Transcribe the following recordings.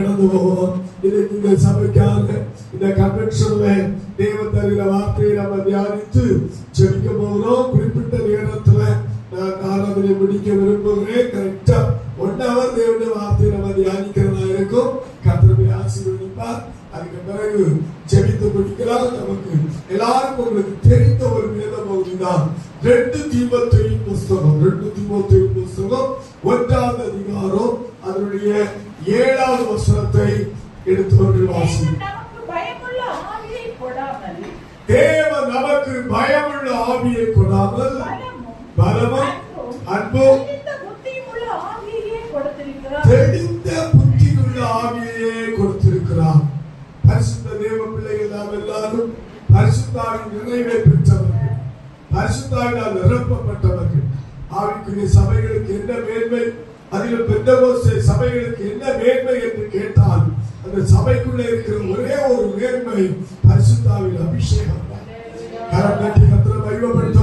கடந்து போவோம். இன்னைக்கு இந்த சபைக்காக இந்த கன்வென்ஷன்ல தேவன் தருகிற வார்த்தையை நம்ம தியானித்து ஜெபிக்க போகிறோம். குறிப்பிட்ட நேரத்துல நான் ஆராதனை முடிக்க விரும்புகிறேன். கரெக்டா 1 hour தேவனுடைய வார்த்தையை நம்ம தியானிக்கிறதா இருக்கும். கர்த்தரை ஆசீர்வதிப்பார். அதுக்கு பிறகு ஜெபித்து முடிக்கலாம். நமக்கு எல்லாருக்கும் உங்களுக்கு தெரிந்த ஒரு வேத பகுதி தான் 2 தீமோத்தேயு புஸ்தகம். 2 தீமோத்தேயு புஸ்தகம் 1வது அதிகாரம் அதனுடைய 7வது வசனத்தை எடுத்து வாசிப்போம். தேவன் நமக்கு பயமுள்ள ஆவியை கொடாமல் பலமும் அன்பும் தெளிந்த புத்தியுள்ள ஆவியையே கொடுத்திருக்கிறார். பரிசுத்த தேவ பிள்ளைகள் நாம் எல்லாரும் பரிசுத்தாவின் நிறைவை பெற்றவர்கள், பரிசுத்தாவினால் நிரப்பப்பட்டவர்கள். ஆவிக்குரிய சபைகளுக்கு என்ன மேன்மை, அதில் பெந்தகோஸ்தே சபைகளுக்கு என்ன மேன்மை என்று கேட்டால் அந்த சபைக்குள்ளே இருக்கிற ஒரே ஒரு மேன்மை பரிசுத்தாவின் அபிஷேகம். கரப்பட்டி கத்திர மகிமைப்படுத்த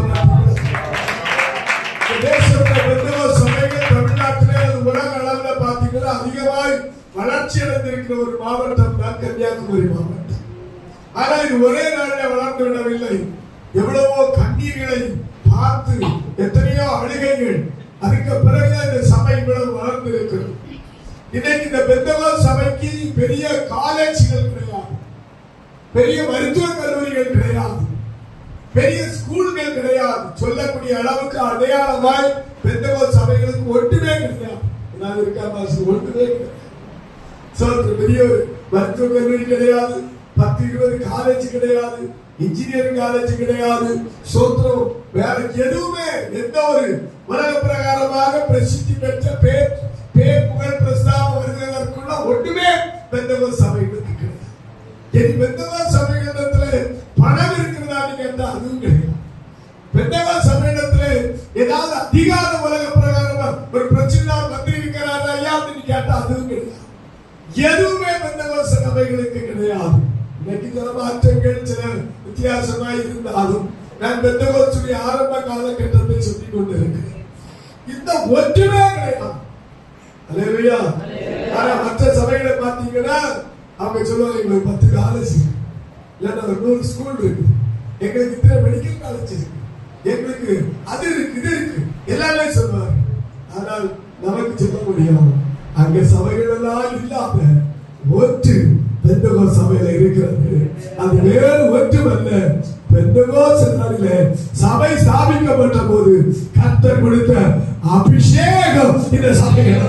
தேசத்தில் பெந்தகோஸ்தே சபைகள் தமிழ்நாட்டிலே அது உலக அளவில் பார்த்தீங்கன்னா அதிகமாய் வளர்ச்சி அடைந்திருக்கிற ஒரு மாவட்டம் தான் கன்னியாகுமரி மாவட்டம். ஆனால் இது ஒரே நாளில் வளர்ந்து விடவில்லை. எவ்வளவோ கண்ணீர்களை பார்த்து எத்தனையோ அழுகைகள், அதுக்கு பிறகு இந்த சபை இவ்வளவு வளர்ந்து இருக்கிறது. இன்னைக்கு இந்த பெந்தகோஸ்தே சபைக்கு பெரிய காலேஜ்கள் கிடையாது, பெரிய மருத்துவ கல்லூரிகள் கிடையாது, பெரிய ஸ்கூல்கள் கிடையாது. சொல்லக்கூடிய அளவுக்கு அடையாளமாய் பெந்தகோஸ்தே சபைகளுக்கு ஒன்றுமே கிடையாது. ஒன்றுமே கிடையாது. பெரிய மருத்துவ கல்லூரி கிடையாது, 10-20 காலேஜ் கிடையாது, இன்ஜினியரிங் காலேஜ் கிடையாது. சோத்திரம் வேலைக்கு எதுவுமே எந்த ஒரு உலக பிரகாரமாக பிரசித்தி பெற்ற பேர் புகழ் பிரஸ்தாபம் வருவதற்குள்ள ஒன்றுமே பெந்தகோஸ்தே சபைகளுக்கு கிடையாது. பெந்தகோஸ்தே சபைகளிடத்துல பணம் இருக்கிறதான்னு கேட்டா அதுவும் கிடையாது. பெந்தகோஸ்தே சபையிடத்துல ஏதாவது அதிகார உலக பிரகாரமா ஒரு பிரச்சனை வந்திருக்கிறாரா ஐயா அப்படின்னு கேட்டா அதுவும் கிடையாது. எதுவுமே பெந்தகோஸ்தே சபைகளுக்கு கிடையாது. இன்னைக்கு சில மாற்றங்கள் சில வித்தியாசமாய் இருந்தாலும் நான் பெந்தகோஸ்தே ஆரம்ப காலகட்டத்தை சொல்லிக் கொண்டிருக்கிறேன். இந்த ஒன்றுமே கிடையாது. அல்லேலூயா. ஆனா மற்ற சபைகளை பார்த்தீங்கன்னா அவங்க சொல்லுவாங்க எங்களுக்கு 10 காலேஜ் இல்லைன்னா 100 ஸ்கூல் இருக்கு, எங்களுக்கு இத்தனை மெடிக்கல் காலேஜ் இருக்கு, எங்களுக்கு அது இருக்கு இது இருக்கு எல்லாமே சொல்லுவாங்க. ஆனால் நமக்கு சொல்ல முடியும் அங்க சபைகள் எல்லாம் இல்லாத ஒன்று பெந்தகோஸ்தே சபையில இருக்கிறது. அது வேறு ஒன்றுமல்ல. பெந்தகோஸ்தே நாளிலே சபை ஸ்தாபிக்கப்பட்ட போது கர்த்தர் கொடுத்த அபிஷேகம் இந்த சபையில்.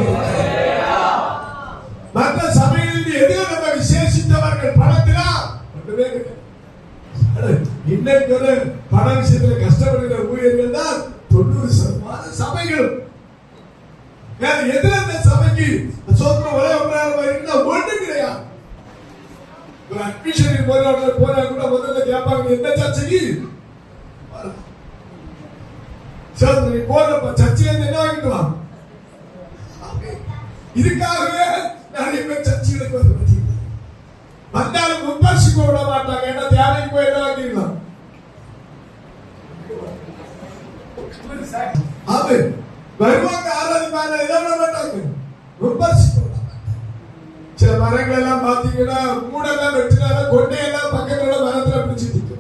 மற்ற சபைகளில் எது நம்ம விசேஷித்தவர்கள் பணத்திலா ஒன்றுமே கிடையாது. இன்னைக்கு ஒரு பண விஷயத்துல கஷ்டப்படுகிற ஊழியர்கள் தான் 90% சபைகள். வேற எதுல இந்த சபைக்கு சோத்திரம் உலக பிரகாரமா இருந்தா ஒண்ணு கிடையாது. ஒரு அட்மிஷன் போனா கூட முதல்ல கேட்பாங்க எந்த சர்ச்சைக்கு சோத்திரம் போன சர்ச்சையில என்ன வாங்கிட்டு வா. இதுக்காகவே நிறைய பேர் சர்ச்சைகளுக்கு வந்து வந்தாலும் முன்பாசிக்க விட மாட்டாங்க. ஏன்னா தேவைக்கு போய் என்ன வாங்கிடலாம். அது வருவாங்க ஆராதிப்பாங்க, எதை விட மாட்டாங்க, முன்பாசிக்க விட மாட்டாங்க. சில மரங்கள் எல்லாம் பாத்தீங்கன்னா மூடெல்லாம் வெட்டினாலும் கொண்டையெல்லாம் பக்கத்துல மரத்துல பிடிச்சிட்டு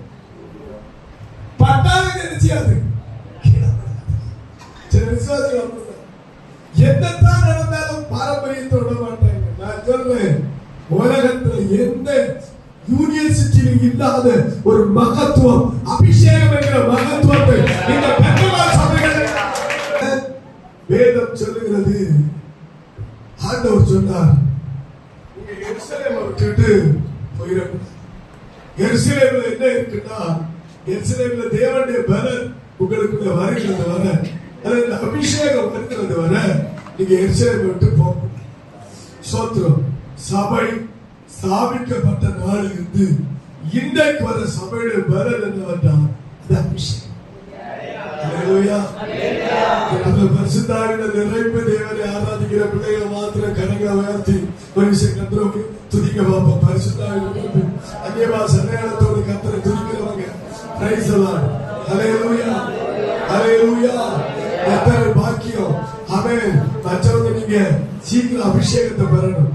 பட்டாளம் நினைச்சியாது. சில விசுவாசிகள் என்னத்தான் நடந்தாலும் பாரம்பரியத்தை விட மாட்டாங்க. நான் சொல்றேன், உலகத்துல எந்த யூனிவர்சிட்டியிலும் இல்லாத ஒரு மகத்துவம், அபிஷேகம் என்கிற மகத்துவத்தை இந்த பெந்தகோஸ்தே சபைகள். வேதம் சொல்லுகிறது, ஆண்டவர் சொன்னார், நீங்க எருசலேமை விட்டுட்டு போயிடணும். எருசலேம்ல என்ன இருக்குன்னா, எருசலேம்ல தேவனுடைய பலன் உங்களுக்குள்ள வருகிறது வர, அந்த அபிஷேகம் வருகிறது வர நீங்க எருசலேமை விட்டு போக. சோத்திரம். சபை ஸ்தாபிக்கப்பட்ட நாளிலிருந்து இன்றைக்கு வர சபையுடைய பலன் என்னவென்றால் அது அபிஷேகம். பரிசுத்தாவின் நிறைவு தேவனை ஆராதிக்கிற பிள்ளைகள் மாத்திரம் கரங்களை உயர்த்தி ஒரு விஷயம் கத்திரவுக்கு துதிக்க பார்ப்போம். பரிசுத்தாவின் அங்கேவா சன்னியானத்தோடு கத்திர துதிக்கிறவங்க பிரைஸ் தி லார்ட். ஹல்லேலூயா ஹல்லேலூயா. எத்தனை பாக்கியம். ஆமென். மற்றவங்க நீங்க சீக்கிரம் அபிஷேகத்தை பெறணும்.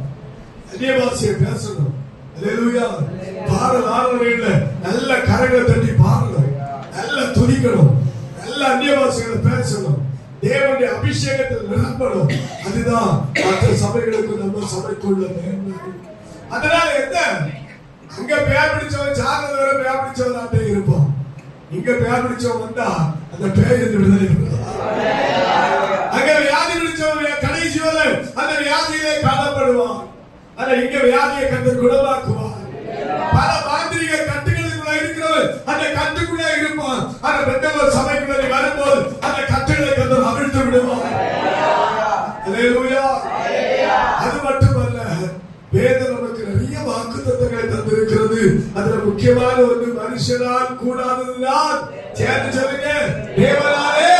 அந்நிய பாஷையை பேசணும். அல்லேலூயா. பாடல் ஆராதனையில நல்ல கரங்களை தட்டி பாடணும், நல்ல துதிக்கணும், நல்ல அந்நிய பாஷைகளை பேசணும், தேவனுடைய அபிஷேகத்தில் நிரம்பணும். அதுதான் மற்ற சபைகளுக்கு நம்ம சபைக்குள்ள மேன்மை. அதனால என்ன, அங்க பேர் பிடிச்சவன் சாகிறது வரை பேர் பிடிச்சவனாட்டே இருப்பான். இங்க பேர் பிடிச்சவன் வந்தா அந்த பேர் விடுதலை. அங்க வியாதி பிடிச்சவன் கடைசி வரை அந்த வியாதியிலே காணப்படுவான். ஆனா இங்க வியாதியை கர்த்தர் குணமாக்குவார். பல மாந்திரிக கட்டுகளுக்குள்ள இருக்கிறவன் அந்த கட்டுக்குள்ளே இருப்பான். ஆனா பெந்தகோஸ்து சபைக்குள்ள வரும்போது அந்த கட்டுகளை கர்த்தர் அவிழ்த்து விடுவார். அல்லேலூயா. அது மட்டுமல்ல, வேதம் நமக்கு நிறைய வாக்குத்தத்தங்களை தந்திருக்கிறது. அதுல முக்கியமான ஒன்று, மனுஷனால் கூடாததுதான் சேர்ந்து சொல்லுங்க, தேவனாலே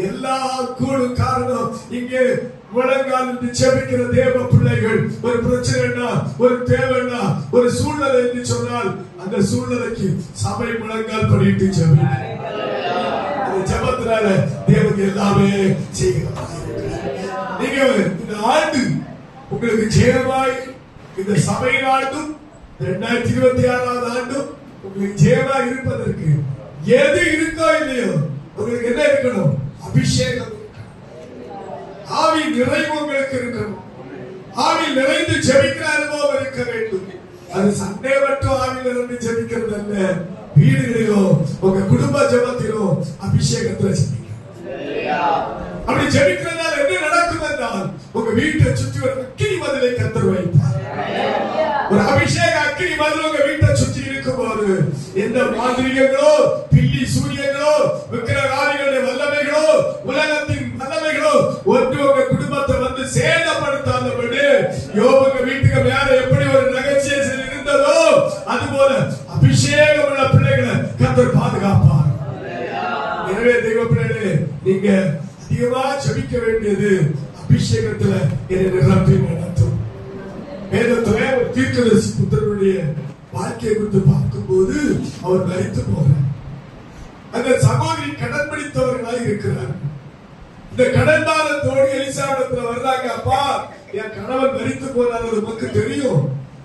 எல்லா கூடும். காரணம், இங்கே முழங்கால் ஜெபிக்கிற தேவ பிள்ளைகள் ஒரு பிரச்சனைனா, ஒரு தேவைனா, ஒரு சூழ்நிலை என்று சொன்னால் அந்த சூழ்நிலைக்கு சபை முழங்கால் படிட்டு ஜெபிக்கும். அந்த ஜெபத்தினால தேவன் எல்லாமே செய்கிறார். நீங்க இந்த ஆண்டு உங்களுக்கு ஜெயமாய், இந்த சபையின் ஆண்டும் 2026 ஆண்டும் உங்களுக்கு ஜெயமாய் இருப்பதற்கு எது இருக்கோ இல்லையோ, உங்களுக்கு என்ன இருக்கணும்? அபிஷேகம். ஆவி நிறைவு உங்களுக்கு இருக்கணும். ஆவி நிறைந்து ஜெபிக்கிற அனுபவம் இருக்க வேண்டும். அது சண்டே மட்டும் ஆவி நிறைந்து ஜெபிக்கிறது அல்ல, வீடுகளிலோ உங்க குடும்ப ஜெபத்திலோ அபிஷேகத்துல ஜெபிக்கணும். அப்படி ஜெபிக்கிறதால என்ன நடக்கும் என்றால், உங்க வீட்டை சுற்றி ஒரு அக்கினி மதிலை கர்த்தர் வைப்பார். ஒரு அபிஷேக அக்கினி மதில் உங்க வீட்டை சுற்றி இருக்கும்போது எந்த மாந்திரிகங்களோ, பில்லி சூரியங்களோ, விக்கிரகாரிகளுடைய வல்லமைகளோ, உலகத்தின் வல்லமைகளோ ஒன்று உங்க குடும்பத்தை வந்து சேதப்படுத்தாதபடி, யோபுங்க வீட்டுக்கு மேல எப்படி ஒரு ரகசிய இருந்ததோ அதுபோல அபிஷேகம் உள்ள பிள்ளைகளை கர்த்தர் பாதுகாப்பார். எனவே தெய்வ பிள்ளைகளே, நீங்க அதிகமா ஜெபிக்க வேண்டியது அபிஷேகத்துல என்னை நிரப்பி நடத்தும். வேதத்துல ஒரு தீர்க்கதரிசி புத்திரனுடைய வாழ்க்கையை குறித்து பார்க்கும்போது அவர் மரித்து போகிறார். அந்த சகோதரி கடன் பிடித்தவர்களாக இருக்கிறார். இந்த கடன்பாரத்தோடு எலிசாவிடத்துல வர்றாங்க. அப்பா, என் கணவன் மரித்து போனார், நமக்கு தெரியும்.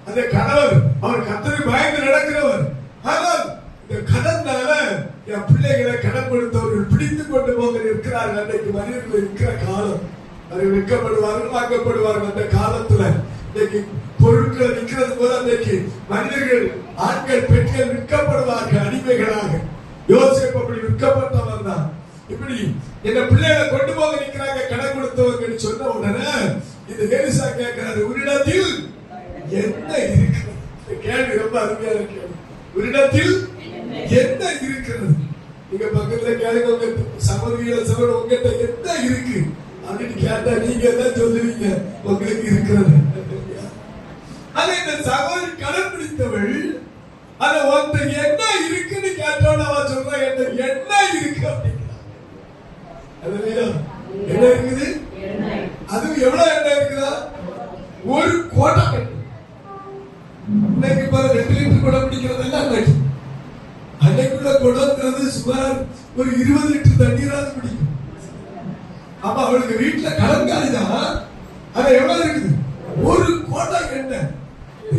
அந்த கணவர் அவர் கர்த்தருக்கு பயந்து நடக்கிறவர். ஆனால் இந்த கடனால என் பிள்ளைகளை கடன் கொடுத்தவர்கள் பிடித்துக் கொண்டு போக இருக்கிறார்கள். அன்றைக்கு மனிதர்கள் இருக்கிற காலம், அவர்கள் விற்கப்படுவார்கள், வாங்கப்படுவார்கள். அந்த காலத்துல இன்னைக்கு பொருட்கள் விற்கிறது போல அன்றைக்கு மனிதர்கள், ஆண்கள், பெண்கள் விற்கப்படுவார்கள் அடிமைகளாக. யோசேப்பு அப்படி விற்கப்பட்டவர் தான். இப்படி என்ன பிள்ளைகளை கொண்டு போக நிற்கிறாங்க கடன் கொடுத்தவங்க சொன்ன உடனே இந்த எலிசா கேட்கிறாரு, உன்னிடத்தில் என்ன இருக்கிறது? கேள்வி ரொம்ப அருமையா இருக்கு. உன்னிடத்தில் என்ன இருக்கிறது? நீங்க பக்கத்துல கேளுங்க, உங்க சகோதரிகளை சகோதர உங்ககிட்ட என்ன இருக்கு அப்படின்னு கேட்டா நீங்க என்ன சொல்லுவீங்க? உங்களுக்கு இருக்கிறது. ஆனா இந்த சகோதரி கடன் பிடித்தவள் அத ஒருத்தர் என்ன இருக்குன்னு கேட்டோன்னு அவ சொல்றா, என்ன இருக்கு அப்படிங்கிறா. என்ன இருக்குது? அது எவ்வளவு எண்ணெய் இருக்குதா? ஒரு கோட்டை. இன்னைக்கு 2 லிட்டர் குடம் பிடிக்கிறதெல்லாம் அன்னைக்குள்ள குடம்ங்கிறது சுமார் ஒரு 20 லிட்டர் தண்ணீராவது பிடிக்கும். அப்ப அவளுக்கு வீட்டுல கடன்காரிதான். அது எவ்வளவு இருக்குது? ஒரு கோட்டை எண்ணெய்.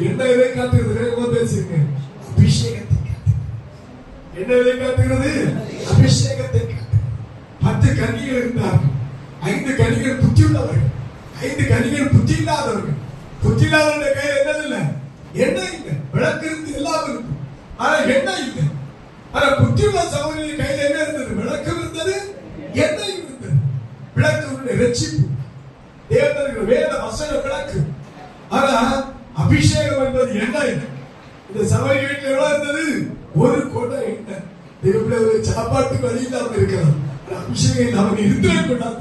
எண்ணெய் எதை காட்டுகிறது? பேசிருங்க, அபிஷேகத்தை காட்டுகிறது. என்ன எதை காட்டுகிறது? அபிஷேகத்தை காட்டுகிறது. 10 கன்னிகள் இருந்தார்கள். 5 கன்னிகள் புத்தி உள்ளவர்கள், 5 கன்னிகள் புத்தி இல்லாதவர்கள். புத்தி இல்லாதவருடைய கையில் என்னது இல்லை? எண்ணெய் இல்லை. விளக்கு இருந்து எல்லாம் இருக்கும், ஆனா எண்ணெய் இல்லை. ஆனா புத்தி உள்ள சகோதரி கையில் என்ன இருந்தது? விளக்கு இருந்தது, எண்ணெய் இருந்தது. விளக்கு ரட்சிப்பு, தேவனுடைய வேத வசன விளக்கு. ஆனா அபிஷேகம் என்பது எண்ணெய். இந்த சகோதரி வீட்டில் எவ்வளவு இருந்தது? ஒரு கோட்டை எண்ணெய். தேவனுடைய ஒரு சாப்பாட்டுக்கு வழி இல்லாமல் இருக்கலாம், அபிஷேகம் நமக்கு இருந்தே கூடாது.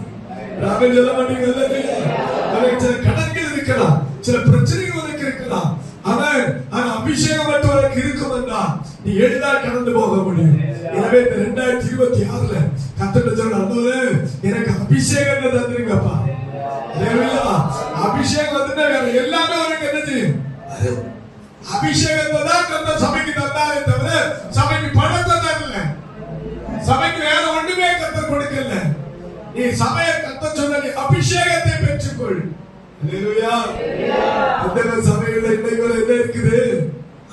ராமன் சொல்ல மாட்டீங்க, சில கடன்கள் இருக்கலாம், சில பிரச்சனைகள் உனக்கு இருக்கலாம். அவன் அபிஷேகம் மட்டும் உனக்கு இருக்கும் என்றால் நீ எளிதாக கடந்து போக முடியும். எனவே இந்த 2026 கர்த்தர் சொல்றாரு, எனக்கு அபிஷேகம் தந்துருங்கப்பா. அபிஷேகம் வந்துட்டா எல்லாமே உனக்கு என்ன செய்யும்? அபிஷேகத்தை தான் கர்த்தர் சபைக்கு தந்தாரே தவிர சபைக்கு பணத்தை தரல. சபைக்கு வேற ஒண்ணுமே கர்த்தர் கொடுக்கல. நீ சபையை கர்த்தர் சொன்ன, நீ அபிஷேகத்தை பெற்றுக்கொள். அல்லேலூயா. அந்த சபையில இன்னைக்கு என்ன இருக்குது?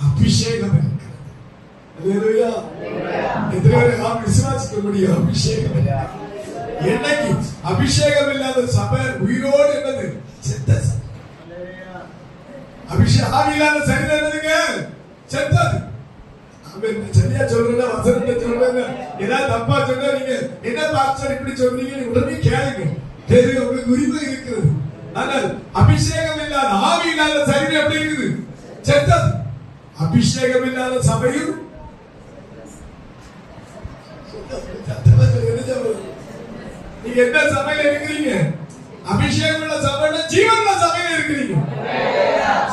அபிஷேகம் இருக்கிறது. அல்லேலூயா. எதிரே விசுவாசிக்க முடியும். அபிஷேகம் என்னைக்கு அபிஷேகம் இல்லாத சபை உயிரோடு என்னது? செத்த சபை. அபிஷேகம் இல்லாத சரீரம் என்னதுங்க? செத்தது. சரியா சொல்றேன்னா வசனத்தை சொல்றேன்னா ஏதாவது தப்பா சொன்னா நீங்க என்ன பாஸ்டர் இப்படி சொல்றீங்க உடனே கேளுங்க. தெரியும் உங்களுக்கு உரிமை இருக்கிறது. ஆனால் அபிஷேகம் இல்லாத ஆவி இல்லாத சரீரம் எப்படி இருக்குது? செத்தது. அபிஷேகம் இல்லாத சபையும் நீங்க எந்த சபையில இருக்கிறீங்க? அபிஷேகம் உள்ள சபையில ஜீவனுள்ள சபையில இருக்கிறீங்க.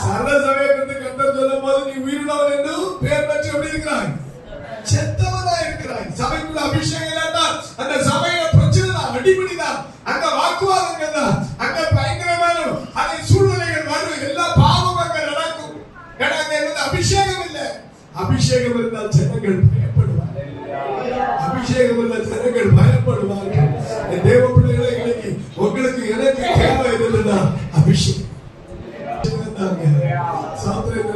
சர்வ சபையை வந்து கர்த்தர் சொல்லும் போது நீ உயிருள்ளவன் என்று பேர் பெற்று எப்படி இருக்கிறாய்? செத்தவனா இருக்கிறாய். சபைக்குள்ள அபிஷேகம் இல்லாட்டா அந்த சபையில பிரச்சனை தான், அடிப்படை தான், அங்க வாக்குவாதங்கள் தான், அங்க பயங்கரமான அதை சூழ்நிலைகள் வரும், எல்லா பாவம் அங்க நடக்கும். அபிஷேகம் இல்லை. அபிஷேகம் இருந்தால் ஜனங்கள் பயப்படுவார்கள். அபிஷேகம் இல்ல ஜனங்கள் பயப்படுவார்கள். தேவ பிள்ளைகளை இன்னைக்கு உங்களுக்கு எனக்கு தேவை என்னன்னா அபிஷேகம்.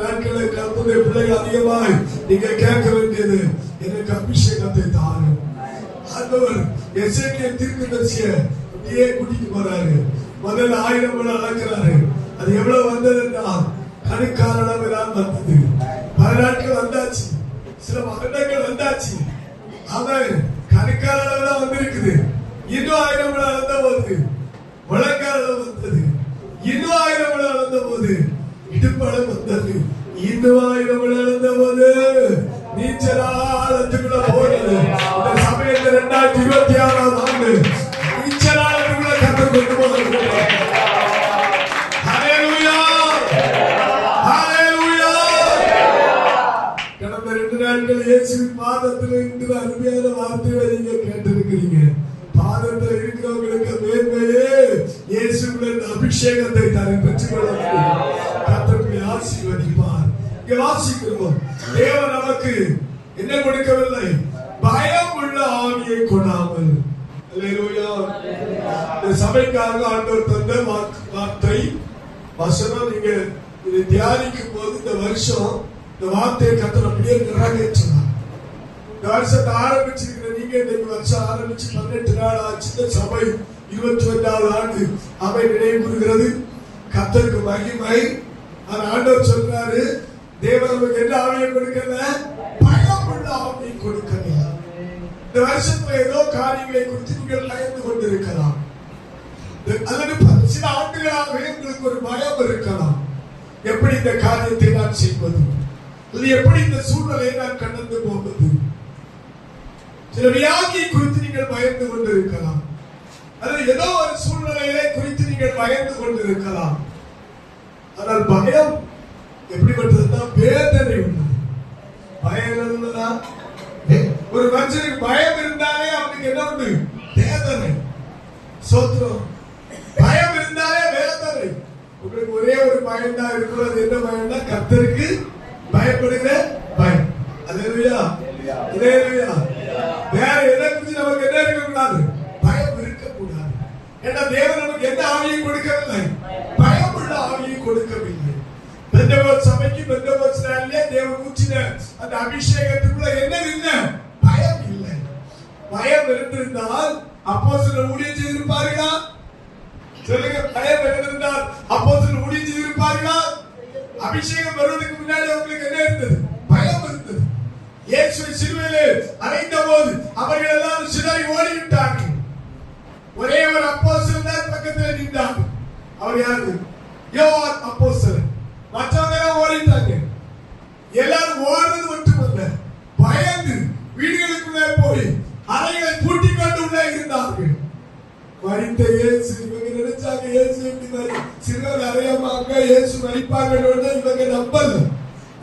நாட்களை கற்பனை பிள்ளைகள் அதிகமாய் நீங்க கேட்க வேண்டியது எனக்கு அபிஷேகத்தை தாரும். ஆண்டவர் எசேக்கியேல் தீர்க்கதரிசிய நீயே கூட்டிட்டு போறாரு. முதல்ல 1000 முழம் அளக்கிறாரு. அது எவ்வளவு வந்ததுன்னா கணுக்கால் அளவு தான் வந்தது. பல நாட்கள் வந்தாச்சு, சில வருடங்கள் வந்தாச்சு. அவன் கணுக்கால் அளவு தான் வந்திருக்குது. இன்னும் 1000 முழம் அளந்த போது முழங்கால் அளவு வந்தது. இன்னும் 1000 முழம் அளந்த போது இடுப்பளவு வந்தது. இன்னும் 1000 முழம் அளந்த போது நீச்சலாளத்துக்குள்ள போனது. இந்த சமயத்தில் 2026ஆம் ஆண்டு நீச்சலாளத்துக்குள்ள கர்த்தர் கொண்டு போகிறது. ஹல்லேலூயா, ஹல்லேலூயா. கடந்த 2 நாட்கள் இயேசுவின் பாதத்தில் இன்று அருமையான வார்த்தைகளை நீங்க கேட்டிருக்கிறீங்க. பாதத்தில் இருக்கிறவங்களுக்கு மேன்மையே இயேசுவின் அபிஷேகத்தை தரை பெற்றுக்கொள்ள கர்த்தர் ஆசீர்வதிப்பார். இங்கே வாசிக்கிறோம், தேவன் நமக்கு என்ன கொடுக்கவில்லை? பயம் உள்ள ஆவியை கொடாமல். அல்லேலூயா. இந்த சபைக்காக ஆண்டவர் தந்த வார்த்தை வசனம் நீங்க இதை தியானிக்கும் போது இந்த வருஷம் இந்த வார்த்தையை கர்த்தர் அப்படியே நிறைவேற்றினார். இந்த வருஷத்தை ஆரம்பிச்சிருக்கிற நீங்க இந்த வருஷம் ஆரம்பிச்சு 18 நாள் ஆச்சு. இந்த சபை 21வது ஆண்டு அவை நினைவு கூறுகிறது. கர்த்தருக்கு மகிமை. ஆண்டவர் சொல்றாரு, தேவன் நமக்கு என்ன ஆவியை கொடுக்கல? பயம் உள்ள ஆவியை கொடுக்கல. இந்த வருஷத்துல ஏதோ காரியங்களை குறித்து நீங்கள் பயந்து கொண்டிருக்கலாம், அல்லது சில ஆண்டுகளாகவே உங்களுக்கு ஒரு பயம் இருக்கலாம். எப்படி இந்த காரியத்தை நான் செய்வது, எப்படி இந்த சூழ்நிலையை நான் கடந்து போவது, சில வியாதியை குறித்து நீங்கள் பயந்து கொண்டிருக்கலாம், அல்லது ஏதோ ஒரு சூழ்நிலையை குறித்து நீங்கள் பயந்து கொண்டிருக்கலாம். ஆனால் பயம் எப்படிப்பட்டதுன்னா வேதனை உள்ளது. பயம் உள்ளதா? ஒரு மனுஷனுக்கு பயம் இருந்தாலே அவனுக்கு என்ன உண்டு? வேதனை. சோத்திரம். பயம் இருந்தாலே வேதனை. உங்களுக்கு ஒரே ஒரு பயம் தான் இருக்கிறது. என்ன பயம்னா கர்த்தருக்கு பயப்படுகிற பயம். அல்லேலூயா, அல்லேலூயா. வேற எதை குறித்து நமக்கு என்ன இருக்கக்கூடாது? பயம் இருக்கக்கூடாது. ஏன்னா தேவன் நமக்கு எந்த ஆவியை கொடுக்கவில்லை? பயம் உள்ள ஆவியை கொடுக்கவில்லை. பெந்தகோஸ்து சபைக்கு பெந்தகோஸ்து நாளிலே தேவன் ஊற்றின அந்த அபிஷேகத்துக்குள்ள என்ன இல்லை? பயம் இல்லை. பயம் இருந்திருந்தால் அப்போஸ்தலர் ஊழியம் செய்திருப்பார்களா? சொல்லுங்க, பயம் இருந்திருந்தால் அப்போஸ்தலர் ஊழியம் செய்திருப்பார்களா? அபிஷேகம் வருவதற்கு முன்னாடி அவங்களுக்கு என்ன இருந்தது? பயம் இருந்தது. இயேசுவை சிலுவையிலே அறைந்த போது அவர்கள் எல்லாம் சிதறி ஓடிவிட்டார்கள். ஒரே ஒரு அப்போஸ்தலர் தான் பக்கத்தில் நின்றார். அவர் யாரு? யோவான் அப்போஸ்தலர். மற்றவங்க எல்லாம் ஓடிட்டாங்க. எல்லாரும் ஓடுறது மட்டுமல்ல, பயந்து வீடுகளுக்குள்ளே போய் அறைகளை பூட்டி கொண்டு உள்ளே இருந்தார்கள். மரித்த இயேசு இவங்க நினைச்சாங்க இயேசு இப்படி சிறுவர் அறையமாங்க இயேசு மரிப்பார்கள். இவங்க நம்பல.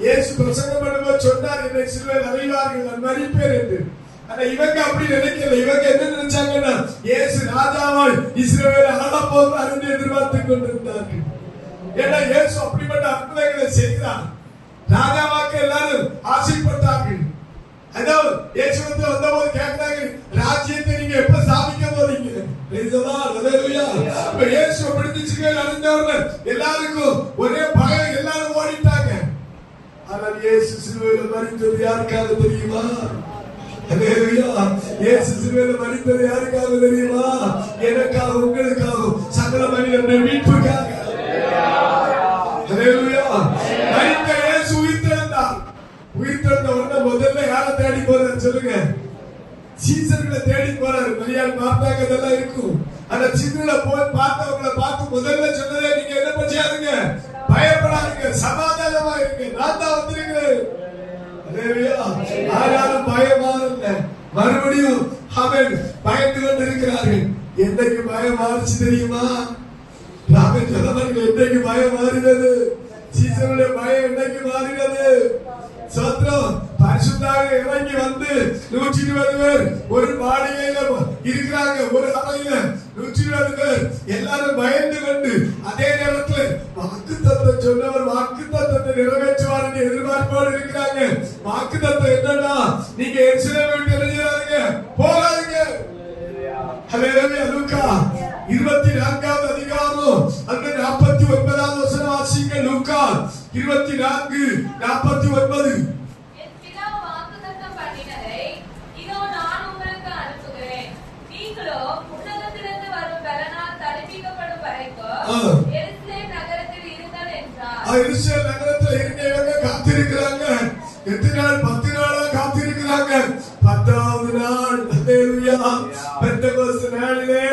இயேசு பிரசங்கம் பண்ணும்போது சொன்னார், என்னை சிறுவர் அறிவார்கள், நான் மரிப்பேன் என்று. ஆனா இவங்க அப்படி நினைக்கல. இவங்க என்ன நினைச்சாங்கன்னா இயேசு ராஜாவாய் இஸ்ரவேலை ஆள போகிறார் என்று எதிர்பார்த்து கொண்டிருந்தார்கள். ஏன்னா இயேசு அப்படிப்பட்ட அற்புதங்களை செய்கிறார். ராஜாவாக்க எல்லாரும் ஆசைப்பட்டார்கள். அதான் இயேசுவிடத்தில் வந்தபோது கேட்கிறாங்க, ராஜ்யத்தை நீங்க எப்ப ஸ்தாபிக்க போறீங்க? இப்ப இயேசு பிடிச்சுக்க நடந்தவர்கள் எல்லாருக்கும் ஒரே பயம், எல்லாரும் ஓடிட்டாங்க. ஆனால் இயேசு சிலுவையில் மரித்தது யாருக்காக தெரியுமா? இயேசு சிலுவையில் மரித்தது யாருக்காக தெரியுமா? எனக்காக, உங்களுக்காக, சகல மனிதனுடைய மீட்புக்காக. மரித்த இயேசு உயிர்த்தெழுந்தார். உயிர்த்தெழுந்த உடனே முதல்ல யாரை தேடி போறாரு சொல்லுங்க? சீசர்களை தேடி போறாரு. மரியாள் பார்த்தாங்க, இதெல்லாம் இருக்கும். அந்த சின்ன போய் பார்த்தவங்களை பார்த்து முதல்ல சொன்னதே, நீங்க என்ன பண்ணாதீங்க, பயப்படாதீங்க, சமாதானமா இருங்க, நான் தான் வந்திருக்கிறேன். ஆனாலும் பயமாறல. மறுபடியும் அவன் பயந்து கொண்டு இருக்கிறார்கள். என்னைக்கு பயம் மாறுச்சு தெரியுமா? ராமன் சொன்னவர்கள் என்னைக்கு பயம் மாறினது? சீசனுடைய பயம் என்னைக்கு மாறினது? சோத்திரம். பரிசுத்தாக இறங்கி வந்து 120 பேர் ஒரு மாளிகையில இருக்கிறாங்க, ஒரு அறையில 120 பேர் எல்லாரும் பயந்து கொண்டு, அதே நேரத்தில் வாக்குத்தத்தம் சொன்னவர் வாக்குத்தத்தத்தை நிறைவேற்றுவார் என்று எதிர்பார்ப்போடு இருக்கிறாங்க. வாக்குத்தத்தம் என்னன்னா, நீங்க எருசலேமை விட்டு வெளியேறாதீங்க, போகாதீங்க. ஹல்லேலூயா. லூக்கா 24வது அதிகாரம் அந்த 49வது வசனம் வாசிங்க. லூக்கா 24:49. எருசலேம் நகரத்தில் இருந்தவங்க காத்திருக்கிறாங்க. எத்தனை நாள்? 10 நாளா காத்திருக்கிறாங்க. 10வது நாள் ஹல்லேலூயா, பெந்தெகோஸ்து நாளிலே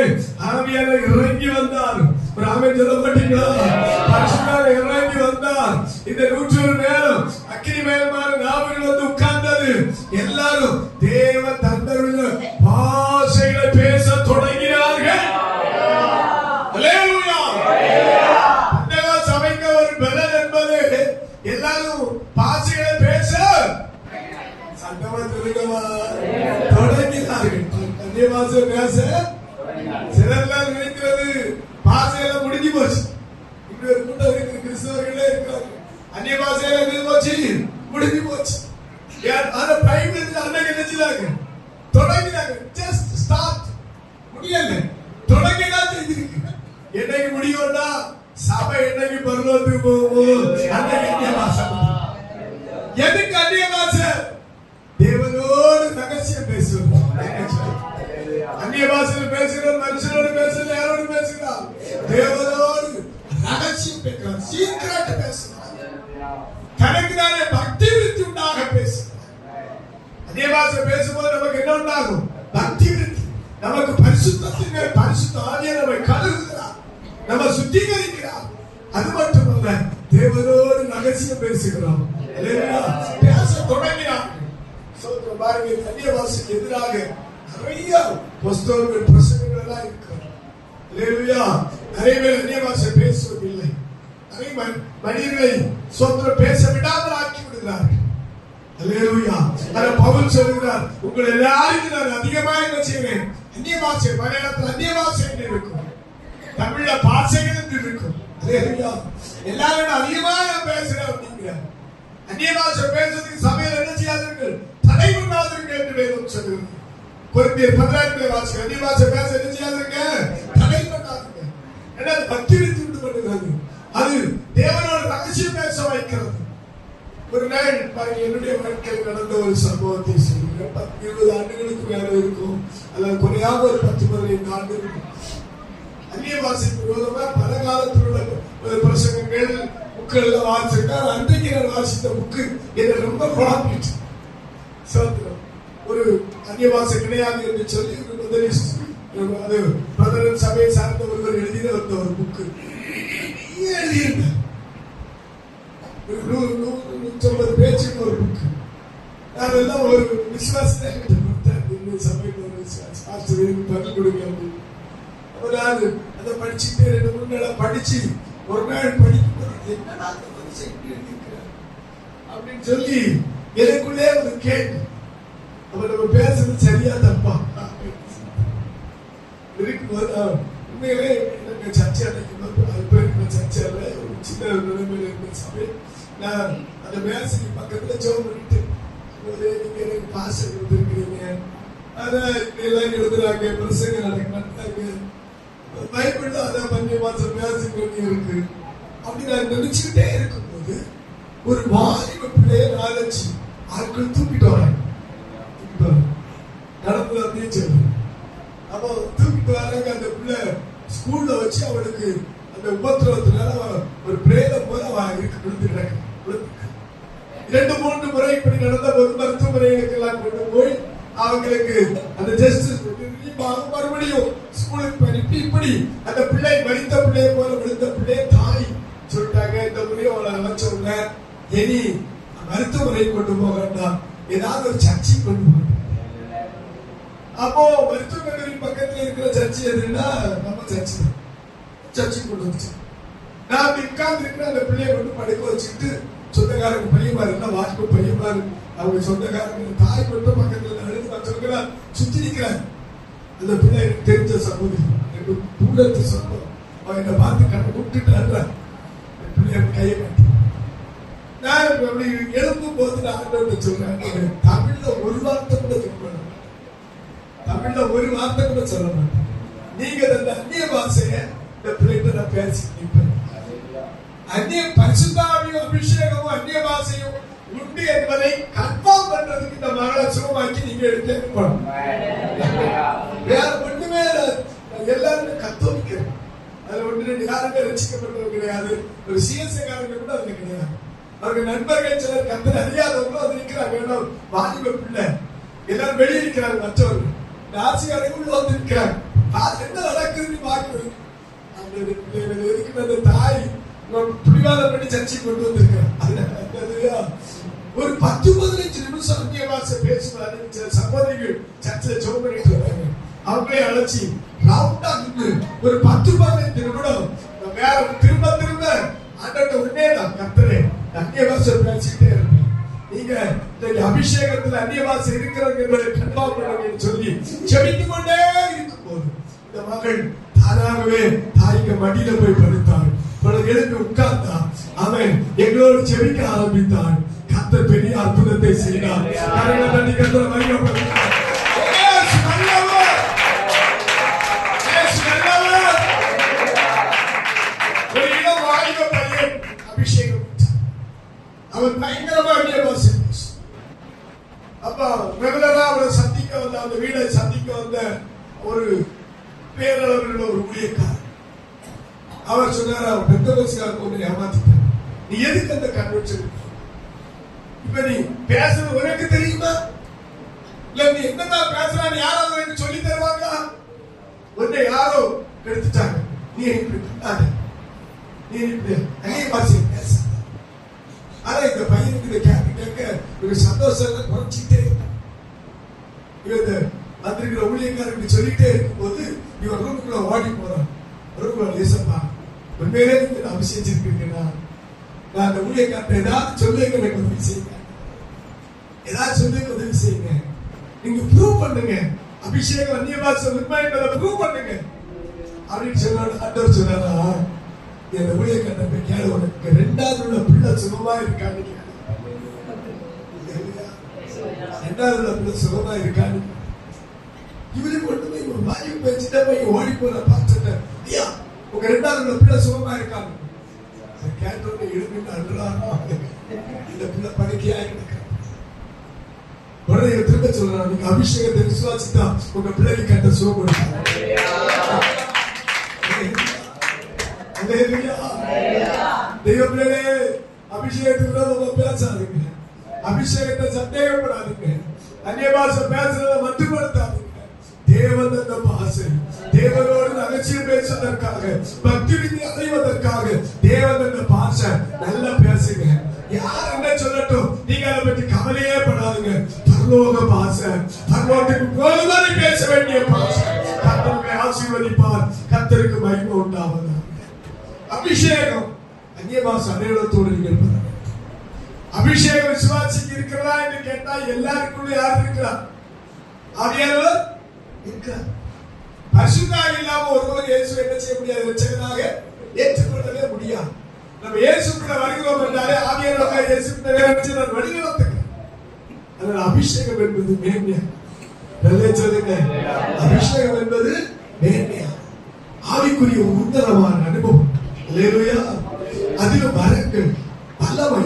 ஆவியானவர் இறங்கி வந்தார். ஆமென் சொல்லப்பட்டீங்களா? பரிசுத்தர் இறங்கி வந்தார். இந்த 100 பேரும் அக்கினிமயமான நாவில் வந்து உட்கார்ந்தது. எல்லாரும் தேவ தந்தருள்ள பாஷைகளை பேச தொடங்கினார்கள். ஹல்லேலூயா. பெந்தெகோஸ்து சபைக்கு ஒரு பலன் என்பது எல்லாரும் பாஷைகளை பேச தொடங்கினார்கள். அந்நிய பாஷை பேச சிலர் நினைக்கிறது பாஷையில முடிஞ்சு போச்சு. இப்படி ஒரு கூட்டம் இருக்கு, கிறிஸ்தவர்களே இருக்கிறாங்க. அந்நிய பாஷையில போச்சு, முடிஞ்சு போச்சு. அந்த பிரைவேட் அன்னைக்கு நினைச்சாங்க, தொடங்கினாங்க. ஜஸ்ட் ஸ்டார்ட், முடியல, தொடங்கினா தெரிஞ்சிருக்கு. என்னைக்கு முடியும்னா சபை என்னைக்கு பரலோகத்துக்கு போகும், அன்னைக்கு அந்நிய பாஷை. எதுக்கு அந்நிய பாஷை? தேவனோடு ரகசியம் பேசுவது. அந்நிய பாஷையில் பேசுகிறார், மனுஷனோடு பேசுகிறார், யாரோடு பேசுகிறார்? தேவனோடு ரகசியம் பேசுகிறார், சீக்கிரட் பேசுகிறார். கணக்கினாலே பக்தி விருத்தி உண்டாக பேசுகிறார். அந்நிய பாஷை பேசும்போது நமக்கு என்ன உண்டாகும்? பக்தி விருத்தி. நமக்கு பரிசுத்தத்தின் மேல் பரிசுத்த ஆவியை நம்மை கழுவுகிறார், நம்ம சுத்திகரிக்கிறார். அது மட்டுமல்ல, தேவனோடு ரகசியம் பேசுகிறோம். பேச தொடங்கினார். பாருங்க, அந்நிய பாஷைக்கு எதிராக நிறைய புஸ்தகங்கள், பிரசங்கங்கள் எல்லாம் இருக்கிறது. நிறைய பேர் அந்நிய பாஷை பேசுவதில்லை. நிறைய மனிதர்களை சொந்தம் பேச விடாமல் ஆக்கி விடுகிறார்கள். பவுல் சொல்கிறார், உங்கள் எல்லாருக்கும் நான் அதிகமாக என்ன செய்வேன்? அந்நிய பாஷை. மலையாளத்தில் அந்நிய பாஷை என்று இருக்கும், தமிழ்ல பாஷைகள் என்று இருக்கும். எல்லாரும் அதிகமாக பேசுகிறேன் அப்படிங்கிறார். அந்நிய பாஷை பேசுறதுக்கு சபையில் என்ன செய்யாதீர்கள்? தடை பண்ணாதீர்கள் என்று வேதம் சொல்கிறது. கொரிந்தியர் 16 வாசி. அந்நிய பாஷை பேச என்ன செய்யாதீங்க? தடை பண்ணாதீங்க. ஏன்னா அது பக்தி விருத்தி உண்டு பண்ணுகிறது. அது தேவனோட ரகசியம் பேச வைக்கிறது. ஒரு நாள் என்னுடைய வாழ்க்கையில் நடந்த ஒரு சம்பவத்தை சொல்லுங்க. 20 ஆண்டுகளுக்கு மேல இருக்கும், அல்லது குறையாம ஒரு 10-15 ஆண்டு இருக்கும். அந்நிய பாஷைக்கு விரோதமா பல காலத்தில் உள்ள பிரசங்கங்கள், புக்கள் வாசிச்சிருக்காரு. அன்றைக்கு நான் வாசித்த புக்கு என்னை ரொம்ப குழப்பிட்டு, ஒரு அந்நிய பாஷை கிடையாது என்று சொல்லி அது பிரதமர் சபையை சார்ந்த ஒருவர் எழுதின ஒரு புக்கு எழுதியிருந்தார். 150 பேஜுக்கு ஒரு புக்கு. அதெல்லாம் ஒரு விசுவாசத்தை சபைக்கு ஒரு ஆசிரியருக்கு பதில் கொடுக்க அப்படின்னு அதை படிச்சுட்டு 2-3 நாளா படிச்சு ஒரு நாள் படிக்கும்போது என்ன அப்படின்னு சொல்லி எனக்குள்ளே ஒரு கேள்வி, அப்ப நம்ம பேசுறது சரியா தப்பா இருக்கும்போது உண்மையிலே எனக்கு சர்ச்சை அடைக்கும்போது சர்ச்சையில ஒரு சின்ன நிலைமையில இருந்த சபை நான் அந்த மேசைக்கு பக்கத்துல ஜெபம் பண்ணிட்டு நீங்க எனக்கு காசு கொடுத்துருக்கிறீங்க, அதை எல்லாம் எழுதுறாங்க, பிரசங்க நடக்கிறாங்க, பைபிள்ல அதை 5 மாசம் பேசிக் பண்ணி இருக்கு அப்படி நான் நினைச்சுக்கிட்டே இருக்கும்போது ஒரு வாலிப பிள்ளைய 4-5 ஆட்கள் தூக்கிட்டு வராங்க. நடந்தது அப்படியே சொல்லு. அப்போ தூக்கிட்டு வராங்க. அந்த பிள்ளை ஸ்கூல்ல வச்சு அவளுக்கு அந்த உபத்திரவத்தினால ஒரு பிரேதம் போல அவன் இருக்கு விழுந்து கிடக்கு. 2-3 முறை இப்படி நடந்த போது மருத்துவமனைகளுக்கு எல்லாம் கொண்டு போய் அவங்களுக்கு அந்த ஜஸ்டிஸ் மறுபடியும் ஸ்கூலுக்கு அனுப்பி இப்படி அந்த பிள்ளை மறித்த பிள்ளைய போல விழுந்த பிள்ளைய தாய் சொல்லிட்டாங்க, இந்த முறையும் அவளை அழைச்சவங்க இனி மருத்துவமனை கொண்டு போக வேண்டாம், ஏதாவது ஒரு சர்ச்சை கொண்டு போக. அப்போ மருத்துவ கல்லூரி பக்கத்துல இருக்கிற சர்ச்சை எதுன்னா நம்ம சர்ச்சை தான். சர்ச்சை கொண்டு வந்துச்சு. நான் உட்கார்ந்து இருக்கிற அந்த பிள்ளைய கொண்டு படுக்க வச்சுட்டு சொந்தக்காரங்க பையன்மாரு எல்லாம் வாய்ப்பு பையன்மாரு அவங்க சொந்தக்காரங்க தாய் மட்டும் பக்கத்துல நடந்து மற்றவங்க சுத்தி நிற்கிறாங்க. அந்த பிள்ளை எனக்கு தெரிஞ்ச சகோதரி, எனக்கு தூரத்து சொந்தம். அவன் என்னை பார்த்து கண்ணை கூப்பிட்டுட்டான்ற பிள்ளைய கையை காட்டி நான் அப்படி எழுப்பும் போது நான் சொல்றேன், தமிழ்ல ஒரு வார்த்தை கூட சொல்ல மாட்டேன், தமிழ்ல ஒரு வார்த்தை கூட சொல்ல மாட்டேன். நீங்க அந்த அந்நிய பாஷைய இந்த பிள்ளைகிட்ட நான் பேசி நிற்பேன். அந்நிய பரிசுத்தாவியும் அபிஷேகமும் அந்நிய பாஷையும் உண்டு என்பதை கன்ஃபார்ம் பண்றதுக்கு இந்த மகளை சுகமாக்கி நீங்க எடுத்து வேற ஒண்ணுமே எல்லாருமே கத்தோலிக்கிறேன். அதுல 1-2 யாருமே ரசிக்கப்பட்டவங்க கிடையாது. ஒரு சிஎஸ்ஐக்காரங்க கூட அதுல கிடையாது. அவருக்கு நண்பர்கள் சிலர் கத்தனை அறியாதவங்களும் அது இருக்கிறாங்க. வாலிப பிள்ளை எல்லாரும் வெளியே இருக்கிறாங்க. மற்றவர்கள் ஆட்சியாளர்கள் உள்ள வந்து இருக்கிறாங்க. என்ன நடக்குதுன்னு பார்க்கிறது. அந்த தாய் பிடிவாதம் பண்ணி சர்ச்சை கொண்டு வந்திருக்கிறார். ஒரு 10-15 நிமிஷம் அந்நிய பாஷை பேசுவாரு. சகோதரிகள் சர்ச்சையில ஜெபம் பண்ணிட்டு வராங்க. அவங்களே அழைச்சி ரவுண்டா நின்று ஒரு 10-15 நிமிடம் வேற திரும்ப திரும்ப ஆண்டவர்ட்ட உண்மைதான் கர்த்தரே அந்நிய பாஷை பேசிக்கிட்டே இருப்பேன். நீங்க அபிஷேகத்துல அந்நிய பாஷை இருக்கிறவங்க என்பதை கன்ஃபார்ம் பண்ணுங்கன்னு சொல்லி ஜெபித்து கொண்டே இருக்கும் போது இந்த மகள் தானாகவே தாய்க்கு மடியில போய் படுத்தாள். எழுப்பி உட்கார்ந்தா அவன் எங்களோடு ஜெபிக்க ஆரம்பித்தான். கர்த்தர் பெரிய அற்புதத்தை செய்தார். ஒரு இடம் வாலிப பையன் அபிஷேகம் அவன் பயங்கரமா அப்ப ரெகுலரா அவரை சந்திக்க வந்த அந்த வீடை சந்திக்க வந்த ஒரு பேரளவில் ஒரு ஊழியக்காரர் அவர் சொன்னார், அவர் பெந்தகோஸ்துக்காரர் கொண்டு ஏமாத்திட்டார். நீ எதுக்கு அந்த கன்வென்ஷன் இப்ப நீ பேசுறது உனக்கு தெரியுமா? இல்ல நீ என்னதான் பேசுறான்னு யாராவது எனக்கு சொல்லி தருவாங்களா? உன்னை யாரோ எடுத்துட்டாங்க. நீ இப்படி பண்ணாத, நீ இப்படி அநேக பாஷையை பேச. ஆனா இந்த பையனுக்கு இதை கேட்க ஒரு சந்தோஷம் குறைச்சிட்டே இவன் வந்திருக்கிற ஊழியக்காரருக்கு சொல்லிட்டே இருக்கும் போது இவன் ரூமுக்குள்ள ஓடி போறான். ரூமுக்குள்ள லேசப்பா உண்மையிலே நீங்க அபிஷேகிச்சிருக்கீங்கன்னா நான் அந்த ஊழியக்காரன் ஏதாவது சொல்லுங்க, எனக்கு உதவி செய்யுங்க, ஏதாவது சொல்லுங்க, உதவி செய்யுங்க, நீங்க ப்ரூவ் பண்ணுங்க, அபிஷேகம் அந்நிய பாஷை உண்மை என்பதை ப்ரூவ் பண்ணுங்க அப்படின்னு சொன்னாரு. ஆண்டவர் சொன்னாரா, இந்த ஊழியக்காரன் போய் கேளு, உனக்கு 2வது உள்ள பிள்ளை சுகமா இருக்கான்னு கேளு. 2வது உள்ள பிள்ளை சுகமா இருக்கான்னு இவருக்கு ஒண்ணுமே ஒரு வாயு பேச்சுட்டா போய் ஓடி போற பார்த்துட்டேன். ஐயா உங்க 2வது உள்ள பிள்ளை சுகமா இருக்காங்க. கேட்டோட எழுப்பிட்டு அழுறாங்க. இந்த பிள்ளை படுக்கையா இருக்கிற உடனே திரும்ப சொல்றான், நீங்க அபிஷேகத்தை விசுவாசித்தா உங்க பிள்ளைக்கு கட்ட சுகம் கொடுத்தாங்க. தெய்வ பிள்ளைகளே, அபிஷேகத்துக்கு விரோதமா பேசாதீங்க, அபிஷேகத்தை சந்தேகப்படாதீங்க, அந்நிய பாஷை பேசுறத மட்டுப்படுத்தாதீங்க. தேவன் அந்த பாஷை தேவனோடு நகைச்சுவை பேசுவதற்காக, பக்தி விதி அடைவதற்காக தேவன் அந்த பாஷை நல்லா பேசுங்க. யார் என்ன சொல்லட்டும், நீங்க அதை பற்றி கவலையே படாதுங்க. பரலோக பாஷை, பரலோகத்துக்கு போதுமானி பேச வேண்டிய பாஷை. கர்த்தரை ஆசீர்வதிப்பார், கர்த்தருக்கு மகிமை உண்டாவதாக. அபிஷேகம் அந்நிய பாஷை அடையாளத்தோடு நீங்கள் பெற வேண்டும். அபிஷேகம் விசுவாசிக்கு இருக்கிறதா என்று கேட்டால் எல்லாருக்குள்ள யார் இருக்கிறார்? ஆவியானவர் இருக்கிறார். பரிசுத்தாவி இல்லாம ஒருவர் இயேசு என்ன செய்ய முடியாது, இரட்சகனாக ஏற்றுக்கொள்ளவே முடியாது. நம்ம இயேசுக்குள்ள வருகிறோம் என்றாலே ஆவியானவர் இயேசுக்குள்ள வழி நடத்துகிறார். அதனால அபிஷேகம் என்பது மேன்மையா. சொல்லுங்க, அபிஷேகம் என்பது மேன்மையா, ஆவிக்குரிய உன்னதமான அனுபவம். அல்லேலூயா. அதிலும் வரங்கள், வல்லமை,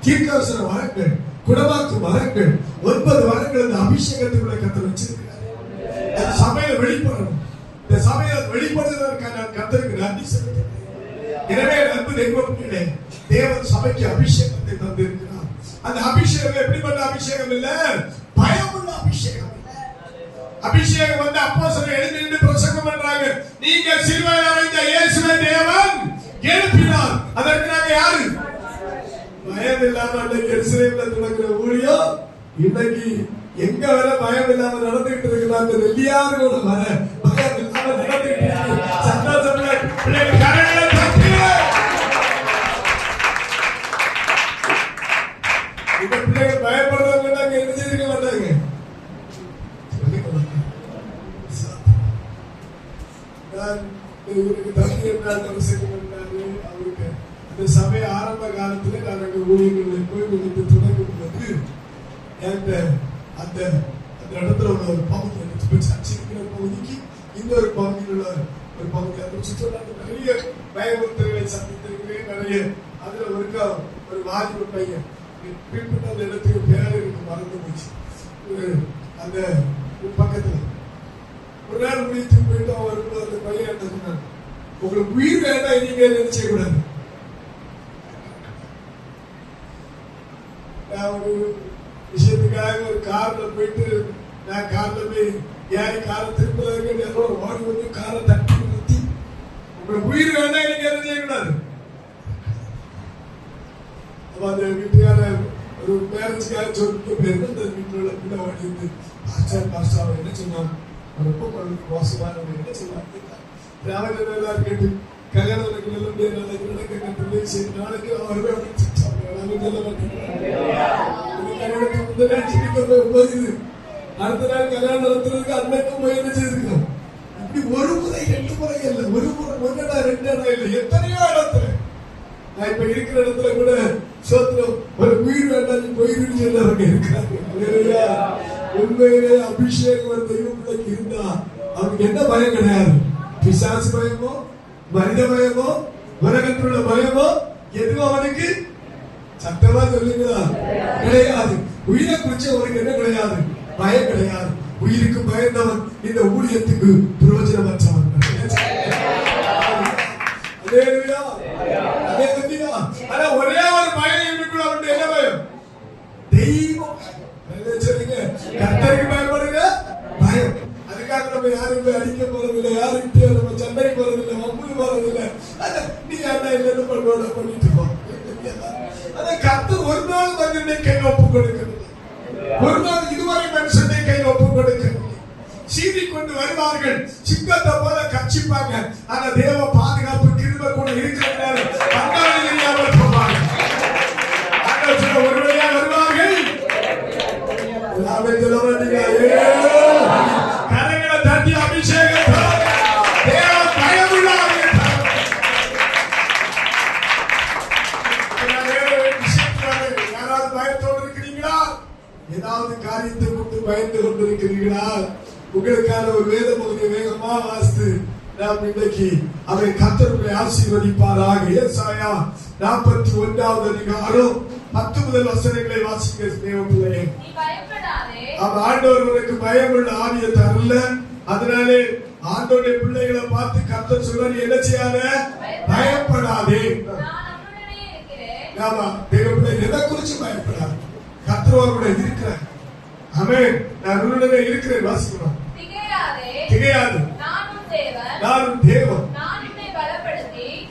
தீர்க்கதரிசன வரங்கள், குணமாக்கும் வரங்கள், 9 வரங்கள் அந்த அபிஷேகத்துக்குள்ள கர்த்தர் வச்சிருக்கிறார். அந்த சபையில வெளிப்படணும். இந்த சபையில வெளிப்படுவதற்கான கர்த்தருக்கு நன்றி செலுத்துகிறேன். எனவே அன்பு தெய்வங்களே, தேவன் சபைக்கு அபிஷேகத்தை தந்திருக்கிறார். அந்த அபிஷேகம் எப்படிப்பட்ட அபிஷேகம் இல்ல, பயமுள்ள அபிஷேகம். அபிஷேகம் வந்து அப்போஸ்தலர் எழுந்து நின்று பிரசங்கம் பண்றாங்க. நீங்க சிலுவையில் அறைந்த இயேசுவை தேவன் எழுப்பினார். அதற்கு நாங்க யாரு? பயம் இல்லாம அன்னைக்கு எருசலேம்ல நடக்கிற ஊழியம் இன்னைக்கு எங்க வர பயம் இல்லாம நடந்துகிட்டு இருக்கிறாங்க. வெள்ளியாறு கூட வர பயம் இல்லாம நடந்துகிட்டு இருக்கு. சந்தோஷத்துல பிள்ளைகள் கரங்களை தட்டி இந்த பிள்ளைகள் பயப்படுறவங்க நாங்க என்ன செய்திருக்க மாட்டாங்க. இவருக்கு தண்ணி என்றால் அவருக்கு இந்த சபை ஆரம்ப காலத்துல நான் ஊழியர்களை போய் உங்களுக்கு தொடங்கும் போது அந்த இடத்துல உள்ள ஒரு பகுதி சர்ச்சைக்கிற பகுதிக்கு இன்னொரு பகுதியில் உள்ள ஒரு பகுதி அதை சுற்றுலா நிறைய பயமுறுத்தல்களை சந்தித்திருக்கிறேன். நிறைய அதுல ஒரு வாலிப பையன் குறிப்பிட்ட அந்த இடத்துக்கு பேர் எனக்கு மறந்து போச்சு. அந்த பக்கத்துல ஒரு நாள் முடித்து போயிட்டு அவன் வரும்போது அந்த பையன் என்ன சொன்னான், உங்களுக்கு உயிர் வேண்டாம், நீங்க என்ன செய்யக்கூடாது. நான் ஒரு விஷயத்துக்காக ஒரு கார்ல போயிட்டு நான் கார்ல போய் ஏறி காரை திருப்பதற்கு ஓடி வந்து காரை தட்டி நிறுத்தி உங்களுக்கு உயிர் வேண்டாம், நீங்க என்ன செய்யக்கூடாது. அப்ப அந்த வீட்டுக்கார ஒரு மேரேஜ்காக சொல்லிட்டு போயிருந்தேன். அந்த வீட்டுல பிள்ளை ஓடி வந்து பாஸ்டர் என்ன சொன்னாங்க, ரொம்ப மோசமான என்ன சொன்னாங்க. ராவணன் எல்லாரும் கேட்டு கல்யாணம் நடக்க சரி நாளைக்கு அவர்கள் அடுத்த நாள் கல்யாணம் நடத்துறதுக்கு அன்னைக்கும் முயற்சி செய்திருக்கோம். இப்படி ஒரு முறை 2 முறை இல்ல, ஒரு முறை 1 இடம் 2 இடம் இல்ல, எத்தனையோ இடத்துல நான் இப்ப இருக்கிற இடத்துல கூட சோத்திரம் ஒரு உயிர் வேண்டாம் போயிருந்து சொல்லவங்க இருக்கிறாங்க. உண்மையிலே அபிஷேகம் ஒரு தெய்வ பிள்ளைக்கு இருந்தா அவனுக்கு என்ன பயம் கிடையாது. பிசாசு பயமோ, மனித பயமோ, உலகத்துள்ள பயமோ எதுவும் அவனுக்கு சத்தமா சொல்லுங்களா கிடையாது. உயிரை குறிச்சு அவனுக்கு என்ன கிடையாது, பயம் கிடையாது. உயிருக்கு பயந்தவன் இந்த ஊழியத்துக்கு பிரயோஜனமற்றவன். ஆனா ஒரே ஒரு பயம் இருக்குள்ள அவனுடைய என்ன பயம், தெய்வம். சொல்லுங்க, கர்த்தருக்கு பயப்படுங்க பயம். அதுக்காக நம்ம யாரும் போய் அடிக்க போறதில்லை, யாருக்கிட்டே நம்ம சண்டைக்கு போறதில்லை, மம்புக்கு போறதில்லை. நீ யாரா இல்லைன்னு பண்ணோட பண்ணிட்டு போ. அதை கர்த்தர் ஒரு நாள் மனிதனை கை ஒப்பு கொடுக்கவில்லை, ஒரு நாள் இதுவரை மனுஷனை கை ஒப்பு கொடுக்கவில்லை. சீறி கொண்டு வருவார்கள், சிங்கத்தை போல கட்சிப்பாங்க. ஆனா தேவ பாதுகாப்பு கிருபை கூட இருக்கிறார்கள். கண்டாலும் தெரியாமல் போவாங்க. ஒரு வழியா வருவார்கள். கரைகளை தட்டி அபிஷேகத்தை தேவ பயமுள்ளார்கள். யாராவது பயத்தோடு இருக்கிறீங்களா? ஏதாவது காரியத்தை கொண்டு பயந்து கொண்டிருக்கிறீர்களா? உங்களுக்கான ஒரு வேத பகுதியை வேகமா வாசித்து நாம் இன்றைக்கு அதை கர்த்தருடைய ஆசீர்வதிப்பாராக. ஏசாயா 41வது அதிகாரம் 10 முதல் வசனங்களை வாசிக்க தேவ பிள்ளையே. ஆண்டவர் உனக்கு பயமுள்ள ஆவியை தரல. அதனாலே ஆண்டவருடைய பிள்ளைகளை பார்த்து கர்த்தர் சொல்றாரு, என்ன செய்யாத, பயப்படாதே. ஆமா, தேவ பிள்ளை எதை குறிச்சு பயப்படாது, கர்த்தரோட இருக்கிறார். ஆமென். நான் உன்னுடனே இருக்கிறேன். வாசிக்கலாம். திகையாது, நானும் தேவன்,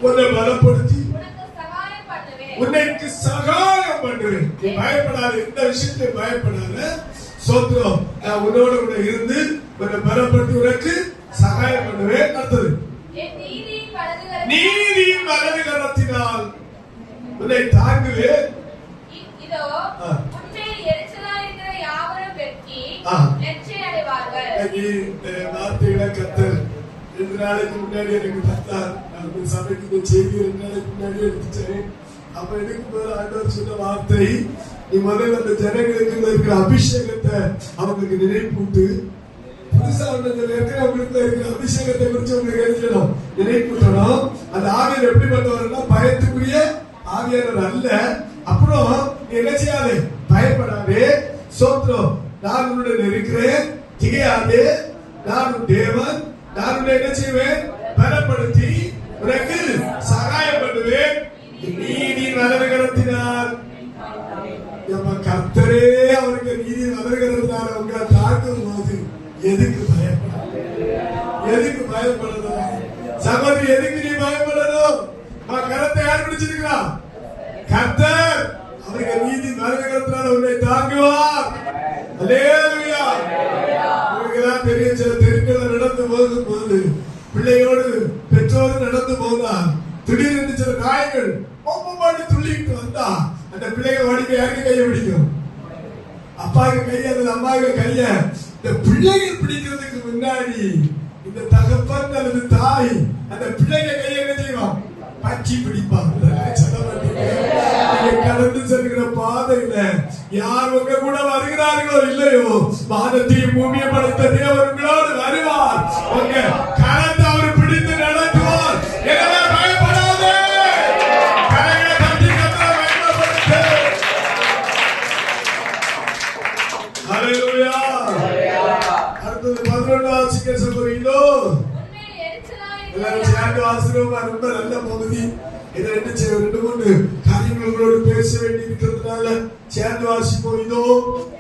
உன்னை பலப்படுத்தி உனக்கு சகாயம் பண்ணுவேன். நீ பயப்படாத, இந்த விஷயத்தை பயப்படாத. சோத்திரம், நான் உன்னோட கூட இருந்து உன்னை பலப்படுத்தி உனக்கு சகாயம் பண்ணுவேன். அடுத்தது, நீதியின் வலது கரத்தினால் உன்னை தாங்குவேன். வார்த்தைகளை கர்த்தர் 2 நாளைக்கு முன்னாடி எனக்கு தந்தார். நான் சபைக்கு செய்தி 2 நாளைக்கு முன்னாடி எடுத்துட்டேன். அப்ப எடுக்கும்போது ஆண்டவர் சொன்ன வார்த்தை, நீ முதல்ல அந்த ஜனங்களுக்கு இருக்கிற அபிஷேகத்தை அவங்களுக்கு நினைப்பூட்டு. புதுசா இருக்கிறவங்களுக்கு இருக்கிற அபிஷேகத்தை குறித்து உங்களுக்கு எழுதணும், நினைப்பூட்டணும். அந்த ஆவியர் எப்படிப்பட்டவர்னா பயத்துக்குரிய ஆவியாளர் அல்ல. அப்புறம் நீ என்ன செய்யாதே, பயப்படாதே, சோத்திரம், நான் உன்னுடன் இருக்கிறேன், திகையாதே, நான் உன் தேவன், நான் உன்னை என்ன செய்வேன், பலப்படுத்தி உனக்கு சகாயம் பண்ணுவேன், நீதி வலதுகரத்தினால். கர்த்தரே அவருக்கு நீதி வலதுகரத்தினால உங்களை தாக்கும் போது எதுக்கு பயப்பட, எதுக்கு பயப்படணும் சகோதரி, எதுக்கு நீ பயப்படணும்? கரத்தை யார் பிடிச்சிருக்கிறா? கர்த்தர் அவருக்கு நீதி வலதுகரத்தினால உன்னை தாங்குவார். அல்லேலூயா. உங்களுக்கு தான் தெரியும், சில தெருக்கள் நடந்து போது பிள்ளையோடு பெற்றோடு நடந்து போனால் திடீர்னு சில நாய்கள் ஒவ்வொரு துள்ளிட்டு வந்தா அந்த பிள்ளைங்க வடிக்க யாருக்கு கையை பிடிக்கும்? அப்பாவுக்கு கைய அல்லது அம்மாவுக்கு கைய. இந்த பிள்ளைகள் பிடிக்கிறதுக்கு முன்னாடி இந்த தகப்பன் அல்லது தாய் அந்த பிள்ளைங்க கையை என்ன செய்வான்? பற்றி பிடிப்பாங்க. கடந்து செல்கிற பாதையில யார் உங்க கூட வருகிறார்களோ இல்லையோ, வானத்தையும் பூமியை படைத்த தேவன் உங்களோடு வருவார். உங்க கரத்தை அவர் பிடித்து நடத்துவார். எனவே பயப்படாதே. கரைகளை தட்டி கத்தரை பயன்படுத்து. ஹல்லேலூயா. அடுத்தது 11 வாசிக்க சொல்றீங்களோ? எல்லாரும் சேர்ந்து வாசிக்கிறோமா? ரொம்ப நல்ல பகுதி. இதை என்ன செய்ய, 2-3 காரியங்களோடு பேச வேண்டி இருக்கிறதுனால சேர்ந்து வாசிப்போம். இதோ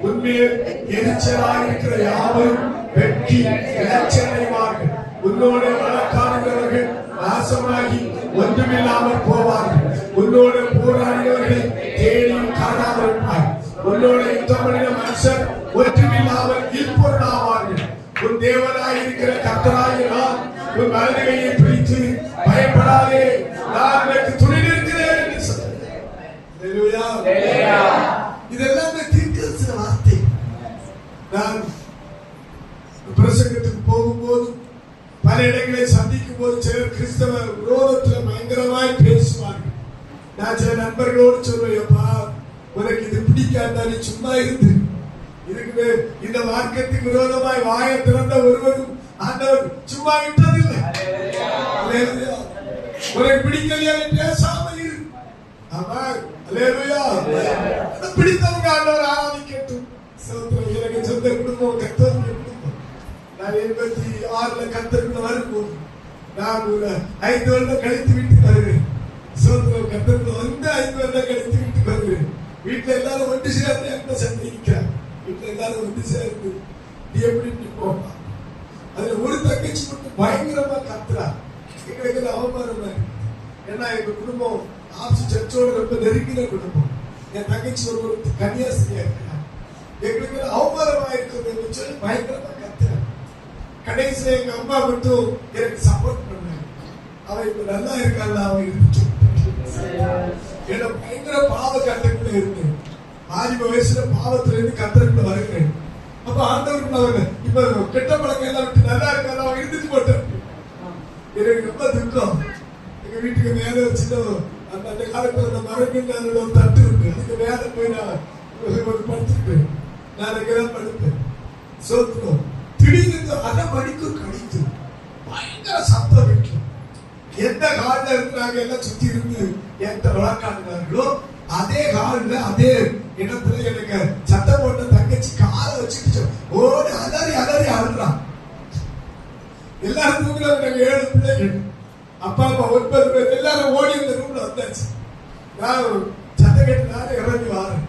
உண்மையில் எரிச்சலாக இருக்கிற யாவரும் வெட்கி இலச்சனைவார்கள், உன்னோட வழக்காடுகிறவர்கள் நாசமாகி ஒன்றுமில்லாமல் போவார்கள், உன்னோட போராடுகிறவர்களை தேடியும் காணாதிருப்பார், உன்னோட யுத்தம் பண்ணின மனுஷர் ஒன்றுமில்லாமல் இல்பொருளாவார்கள். உன் தேவனாய் இருக்கிற கர்த்தராகிய நான் உன் வலது கையை பிடித்து பயப்படாதே, நான் உனக்கு துணை நிற்கிறேன் என்று சொன்னார். ஹல்லேலூயா. இதெல்லாம் தீர்க்கதரிசன வார்த்தை. நான் பிரசங்கத்துக்கு போகும்போது பல இடங்களை சந்திக்கும் போது சிலர் கிறிஸ்தவ விரோதத்தில் பயங்கரமாய் பேசுவார்கள். நான் சில நண்பர்களோடு சொல்வேன், அப்பா உனக்கு இது பிடிக்காதா, நீ சும்மா இருந்து. இதுக்கு இந்த மார்க்கத்துக்கு விரோதமாய் வாயை திறந்த ஒருவரும் ஆண்டவர் சும்மா விட்டதில்லை. உனக்கு பிடிக்கலையா பேசாம இரு. ஆமா, அல்லேலூயா. பிடித்தவங்க ஆண்டவர் ஆராதிக்கட்டும். எனக்கு சொந்த குடும்பம், கர்த்தருடைய குடும்பம். நான் 86 கர்த்தருக்கு வரும்போது நான் ஒரு 5 வருடம் கழித்து வீட்டுக்கு வருகிறேன். சோத்திரம், கர்த்தருக்கு வந்து 5 வருடம் கழித்து வீட்டுக்கு வருகிறேன். வீட்டுல எல்லாரும் ஒன்று சேர்ந்து என்ன சந்திக்கிறார். வீட்டுல எல்லாரும் ஒன்று சேர்ந்து நீ எப்படி போமா. அதுல ஒரு தங்கச்சி மட்டும் பயங்கரமா கத்துறா. எங்களுக்கு அவமானமா இருக்கு. ஏன்னா எங்க குடும்பம் ஆப்சி சர்ச்சோட ரொம்ப நெருங்கின குடும்பம். என் தங்கச்சி ஒரு கன்னியாஸ்திரியா இருக்கிறா. எங்களுக்கு அவமானமா இருக்கிறது சொல்லி பயங்கரமா கத்துறா. கடைசியில எங்க அம்மா மட்டும் எனக்கு சப்போர்ட் பண்ணாங்க. அவன் இப்ப நல்லா இருக்காள். அவன் இருந்துச்சு. ஏன்னா பயங்கர பாவ கட்டத்துல இருந்தேன். ஆதிப வயசுல பாவத்துல இருந்து கத்தருக்குள்ள வருகிறேன். அப்ப ஆண்டவருக்கு இப்ப கெட்ட பழக்கம் எல்லாம் விட்டு நல்லா இருக்காது. அவன் இருந்துட்டு போட்டேன். எனக்கு ரொம்ப துக்கம். எங்க வீட்டுக்கு மேல சின்ன அந்த காலத்துல அந்த மரங்கள் ஒரு தட்டு இருக்கு. அதுக்கு மேல போய் நான் படுத்துருப்பேன். நான் அங்கதான் படுப்பேன். சோத்திரம். திடீர்னு அரை மணிக்கு கடித்து பயங்கர சத்தம் வீட்டுல. எந்த காலில் இருக்கிறாங்க எல்லாம் சுத்தி இருந்து எந்த வழக்காடுறாங்களோ அதே காலில் அதே இடத்துல எனக்கு சத்தம் போட்ட தங்கச்சி காலை வச்சுக்கிச்சு ஓடி அலறி அலறி அழுறான். எல்லாரும் தூங்குறாங்க. 7 பிள்ளைகள், அப்பா அம்மா 9 பேர், எல்லாரும் ஓடி இந்த ரூம்ல வந்தாச்சு. நான் சத்தம் கேட்டு நானே இறங்கி வாரேன்.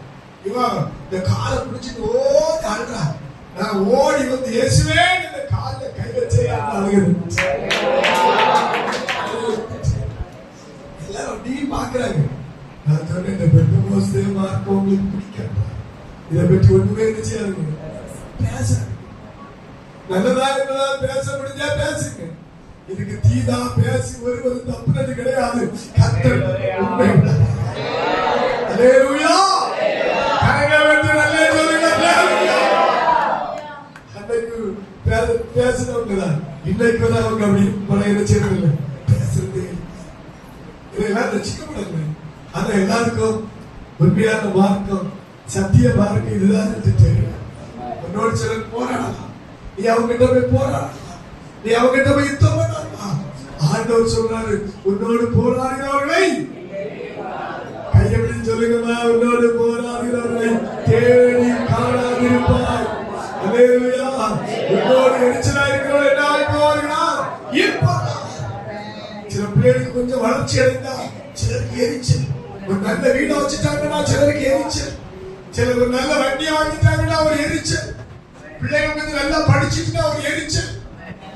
இவன் இந்த காலை பிடிச்சிட்டு ஓடி அழுறான். நான் ஓடி வந்து இயேசுவே இந்த காலில் கை வச்சே அழுகிறேன். எல்லாரும் நீ பாக்குறாங்க. நான் சொன்னேன், இந்த பெந்தகோஸ்தே மார்க்கம் உங்களுக்கு பிடிக்காது. இதை பற்றி ஒண்ணுமே செய்யாதுங்க. பேச நல்லதா இருந்ததா பேச முடிஞ்சா பேசுங்க. இதுக்கு தீதா பேசி ஒருவது தப்புனது கிடையாது. கர்த்தர் உண்மை. அல்லேலூயா. கரங்களை நல்லே சொல்லுங்க. அல்லேலூயா. அன்னைக்கு பேசினவங்க தான் இன்னைக்கு வந்து அவங்க அப்படி பழைய செய்யறதில்லை. பேசுறது இதெல்லாம் ரசிக்கப்படல. ஆனா எல்லாருக்கும் உண்மையான மார்க்கம் சத்திய மார்க்கம் இதுதான் என்று தெரியும். உன்னோடு சிலர் போராடலாம், நீ அவங்ககிட்ட போய் போராடலாம், நீ அவங்ககிட்ட போய் யுத்தம் பண்ணலாம். ஆண்டவர் சொல்றாரு, உன்னோடு போராடினவர்களை கையெழுத்து சொல்லுங்கம்மா, உன்னோடு போராடினவர்களை தேடி காணாதிருப்பாய். அல்லேலூயா. உன்னோடு எரிச்சலா இருக்கிறவர்கள் என்ன ஆகிப்போவார்களா? இருப்பார்கள். சில பிள்ளைகளுக்கு கொஞ்சம் வளர்ச்சி அடைந்தா சிலருக்கு எரிச்சல். ஒரு நல்ல வீடு வச்சுட்டாங்கன்னா சிலருக்கு எரிச்சல். சிலர் ஒரு நல்ல வண்டியை வாங்கிட்டாங்கன்னா ஒரு எரிச்சல். பிள்ளைகள் கொஞ்சம் நல்லா படிச்சுட்டுனா ஒரு எரிச்சல்.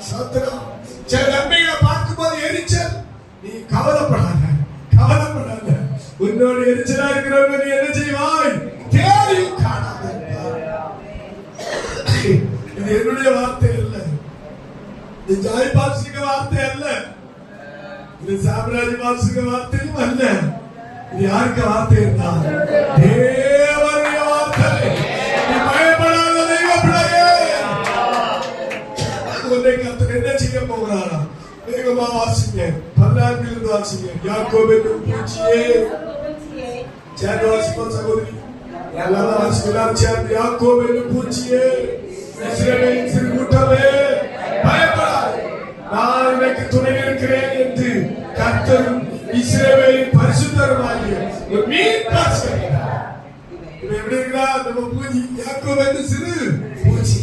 சத்திரம். சில நன்மைகளை பார்க்கும் போது எரிச்சல். நீ கவலைப்படாத, கவலைப்படாத. உன்னோடு எரிச்சலா இருக்கிறவங்க நீ என்ன செய்வாய்? தேடியும் காணாத. இது என்னுடைய வார்த்தை அல்ல, இது ஜாய் பாஸ்டிக வார்த்தை அல்ல, இது சாம்ராஜ் பாஸ்டிக வார்த்தையும் அல்ல. இது யாருக்கு வார்த்தை இருந்தால் தேவனுடைய வார்த்தை. நீ பயப்படாத தெய்வ பிள்ளையே. உன்னை கர்த்தர் என்ன செய்ய போகிறாரா? வேகமா வாசிங்க, 14 இருந்து வாசிங்க. யாக்கோபு என்னும் பூச்சியே, சேர்ந்து வாசிப்போம் சகோதரி, எல்லாரும் வாசிக்கலாம் சேர்ந்து. யாக்கோபு என்னும் பூச்சியே, இஸ்ரவேலின் சிறு கூட்டமே, பயப்படாதே, நான் உனக்கு துணை இருக்கிறேன் என்று கர்த்தரும் இஸ்ரவேலின் பரிசுத்தருமாகிய ஒரு மீட்பர் சொல்கிறார். இவன் எப்படி இருக்கிறார்? நம்ம பூச்சி. யாக்கோபு என்னும் சிறு பூச்சி.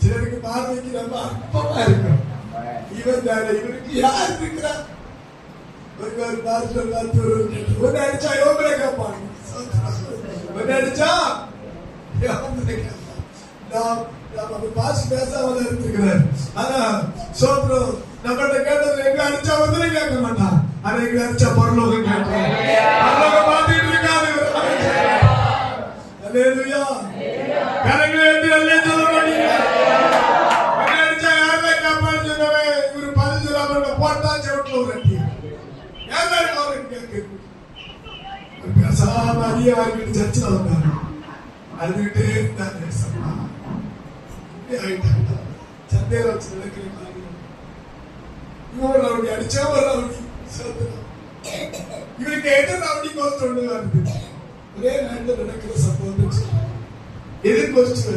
சிலருக்கு பார்வைக்கு நம்ம அற்பமா இருக்கிறோம். இவன் தானே, இவருக்கு யார் இருக்கிறார்? ஒரு பாஸ்டர் ஒன்னு அடிச்சா யோகரை கேட்பாங்க, ஒன்னு அடிச்சா யோகரை கேட்பான். பாஸ் பேசாம இருந்திருக்கிறார். ஆனா சோத்ரம் நம்மகிட்ட கேட்டது எங்க அடிச்சா வந்து கேட்க மாட்டான். ஆனா எங்க அடிச்சா பரலோகம் கேட்பான். பரலோகம் பார்த்துட்டு இருக்காது. அல்லேலூயா. கரங்களை ஏந்தி அல்லே சொல்ல மாட்டீங்க. ஒன்னு அடிச்சா யாருமே கேட்பான்னு சொன்னவே இவரு பதில் சொல்லாம போட்டா செவட்டில் ஒரு அடி. ஏன் அவருக்கு கேட்க பேசாம அதிக வாங்கிட்டு சர்ச்சில் வந்தாரு. அழுதுகிட்டே இருந்தாரு. சந்தேகம் வச்சு நடக்கிறேன். ரவுடி அடிச்சா ஒரு ரவுடி. இவருக்கு எது ரவுடி கோஸ்ட் ஒண்ணு வருது. ஒரே நாட்டில் நடக்கிற சம்பவம் எதிர்கோஸ்ட்.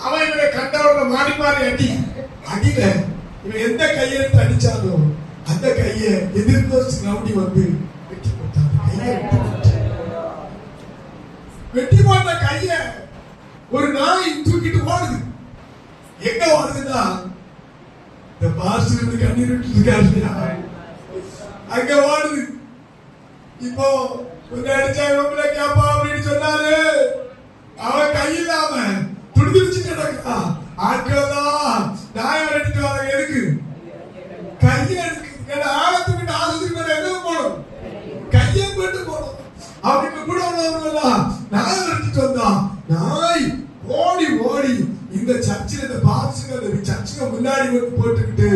அவன் இவனை கண்டவன மாறி மாறி அடி அடியில இவன் எந்த கையெழுத்து அடிச்சாலும் அந்த கைய எதிர்கோஸ்ட் ரவுடி வந்து வெட்டி போட்டான். கையை வெட்டி போட்ட கைய ஒரு நாய் தூக்கிட்டு ஓடுது. எங்க ஓடுதுன்னா இந்த பாஸ்டர் இருந்து கண்ணீர் விட்டு இருக்காரு, அங்க ஓடுது. இப்போ அடிச்சா இவங்களை கேப்பா அப்படின்னு சொன்னாரு. அவன் கையில்லாம துடிச்சு கிடக்கா. ஆட்கள் தான் நாயை எடுத்து வர எதுக்கு கையை எடுத்து ஆழத்துக்கிட்ட ஆளுக்கு எங்க போனோம்? கையை போட்டு போனோம். அவனுக்கு கூட உள்ளவர்கள்லாம் நாயை எடுத்துட்டு வந்தான். நாய் ஓடி ஓடி இந்த சர்ச்சில் இந்த பாக்ஸுங்க அந்த சர்ச்சுக்கு முன்னாடி வந்து போட்டுக்கிட்டு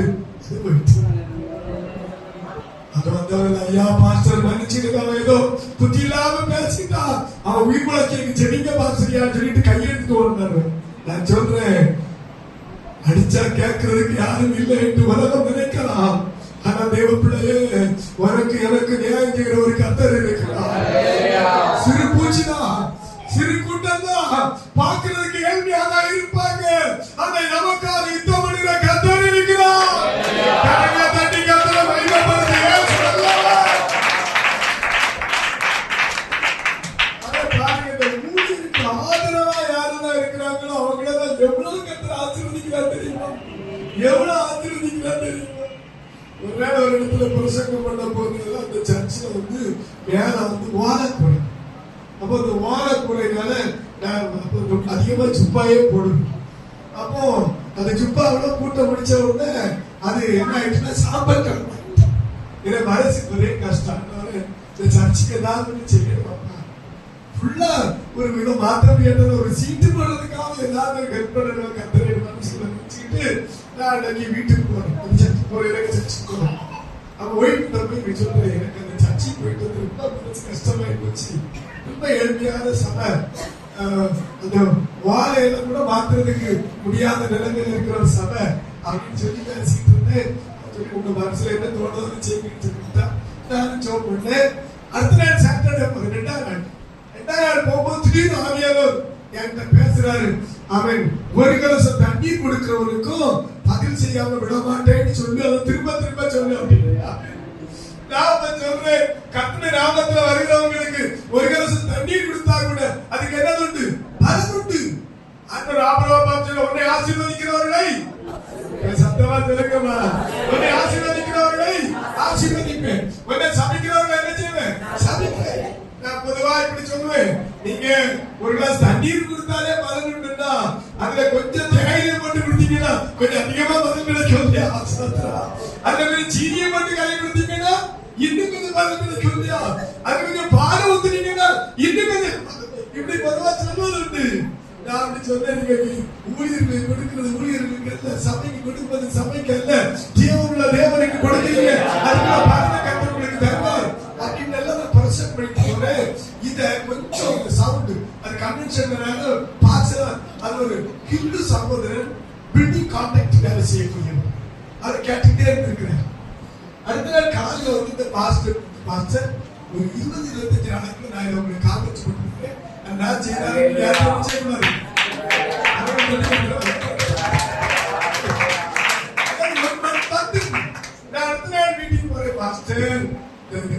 அது வந்தவர்கள் ஐயா பாஸ்டர் மன்னிச்சுட்டு ஏதோ புத்தி இல்லாம பேசிட்டா அவன் உயிர் முழக்கைக்கு செடிங்க பாஸ்டரியான்னு சொல்லிட்டு கையெடுத்துட்டு ஓடுனாரு. நான் சொல்றேன், அடிச்சா கேட்கறதுக்கு யாரும் இல்லை என்று உலகம் நினைக்கலாம். ஆனா தேவ பிள்ளையே, உனக்கு எனக்கு நியாயம் செய்கிற ஒரு கர்த்தர் இருக்கிறார். சிறு பூச்சிதான், சிறு கூட்டம் தான், பார்க்கிறதுக்கு ஏழ்மையாக இருப்பாங்க. அதை நமக்காக யுத்தம் பண்ணுகிற கர்த்தர் இருக்கிறார். கரங்களை தட்டி கர்த்தரை மகிமைப்படுத்தி ஆதரவா யாருன்னா இருக்கிறாங்களோ அவங்களதான் எவ்வளவு கர்த்தர் ஆசீர்வதிக்கிறார் தெரியுமா? எவ்வளவு ஆசீர்வதிக்கிறார் தெரியுமா? ஒரு நாள் ஒரு இடத்துல பிரசங்கம் பண்ண போது அந்த சர்ச்சில் வந்து மேல வந்து வாழக்கூட. அப்போ அந்த வாழக்கூடைனால நான் அதிகமா சுப்பாயே போடுவேன். அப்போ அந்த சுப்பாவோட கூட்டம் முடிச்ச உடனே அது என்ன ஆயிடுச்சுன்னா சாம்பல் கிளம்ப. இதை மனசுக்கு ஒரே கஷ்டம். இந்த சர்ச்சுக்கு ஏதாவது செய்யணும். ஃபுல்லா ஒரு வித மாத்திரம் ஏற்ற ஒரு சீட்டு போடுறதுக்காக ஏதாவது ஹெல்ப் பண்ணணும் கத்தரை மனசுல வச்சுக்கிட்டு நான் அன்னைக்கு வீட்டுக்கு போறேன். சர்ச்சுக்கு போறேன், எனக்கு சர்ச்சுக்கு போறேன். அப்ப ஒய்ஃப்ட போய் சொல்றேன், எனக்கு அந்த சர்ச்சுக்கு போயிட்டு வந்து ரொம்ப மனசு கஷ்டமாயி போச்சு. ரொம்ப எளிமையான சபை, அந்த வாழையில கூட மாத்துறதுக்கு முடியாத நிலைமையில இருக்கிற ஒரு சபை அப்படின்னு சொல்லி பேசிட்டு இருந்தேன். சொல்லி உங்க மனசுல என்ன தோணுதுன்னு செய்யிட்டு இருந்தா நானும் ஜோப் பண்ணேன். அடுத்த நாள் திடீர்னு ஆவியானவர் என்கிட்ட பேசுறாரு. அவன் ஒரு கலசம் தண்ணீர் கொடுக்கிறவனுக்கும் பதில் செய்யாம விட மாட்டேன்னு சொல்லி அதை திரும்ப திரும்ப சொல்லு அப்படின்னு நான் சொல்றேன். கர்த்தருடைய நாமத்துல வருகிறவங்களுக்கு ஒரு கலசம் தண்ணீர் கொடுத்தா கூட அதுக்கு என்ன உண்டு? பலன் உண்டு. அந்த ஆபிரகாம் உன்னை ஆசீர்வதிக்கிறவர்களை சத்தமா சொல்லுங்கம்மா, உன்னை ஆசீர்வதிக்கிறவர்களை ஆசீர்வதிப்பேன், உன்னை சபிக்கிறவர்களை என்ன செய்வேன்? சபிப்பேன். நான் பொதுவா இப்படி சொல்லுவேன், நீங்க ஒரு கிளாஸ் தண்ணீர் கொடுத்தாலே பலன் உண்டுன்னா அதுல கொஞ்சம் தேயிலை போட்டு கொடுத்தீங்கன்னா கொஞ்சம் அதிகமா பலன் கிடைக்கும் இல்லையா? அதுல கொஞ்சம் சீனியை போட்டு கலை கொடுத்தீங்கன்னா இன்னும் கொஞ்சம் பலன் கிடைக்கும் இல்லையா? அது கொஞ்சம் பாலை ஊத்துனீங்கன்னா இன்னும் கொஞ்சம் இப்படி பொதுவா சொல்வது உண்டு. நான் அப்படி சொன்னேன், ஊழியர்கள் கொடுக்கிறது ஊழியர்களுக்கு அல்ல, சபைக்கு கொடுப்பது சபைக்கு அல்ல, தேவனுள்ள தேவனுக்கு கொடுக்கிறீங்க, அதுக்குள்ள பலனை கர்த்தர் உங்களுக்கு தருவார் அப்படின்னு எல்லாம் பிரசன்ட் பண்ணிட்டு இத கொஞ்சம் சவுண்ட் அது கன்வென்ஷன் பாச அது ஒரு ஹிந்து சகோதரன் பில்டிங் கான்ட்ராக்ட் வேலை செய்யக்கூடியவர். அதை கேட்டுட்டே இருக்கிறேன். அடுத்த நாள் காலையில் வந்து இந்த பாஸ்டர் ஒரு 20-25 நாளைக்கு நான் உங்களுக்கு கான்ட்ராக்ட் கொடுத்துருக்கேன். நான் செய்யறாரு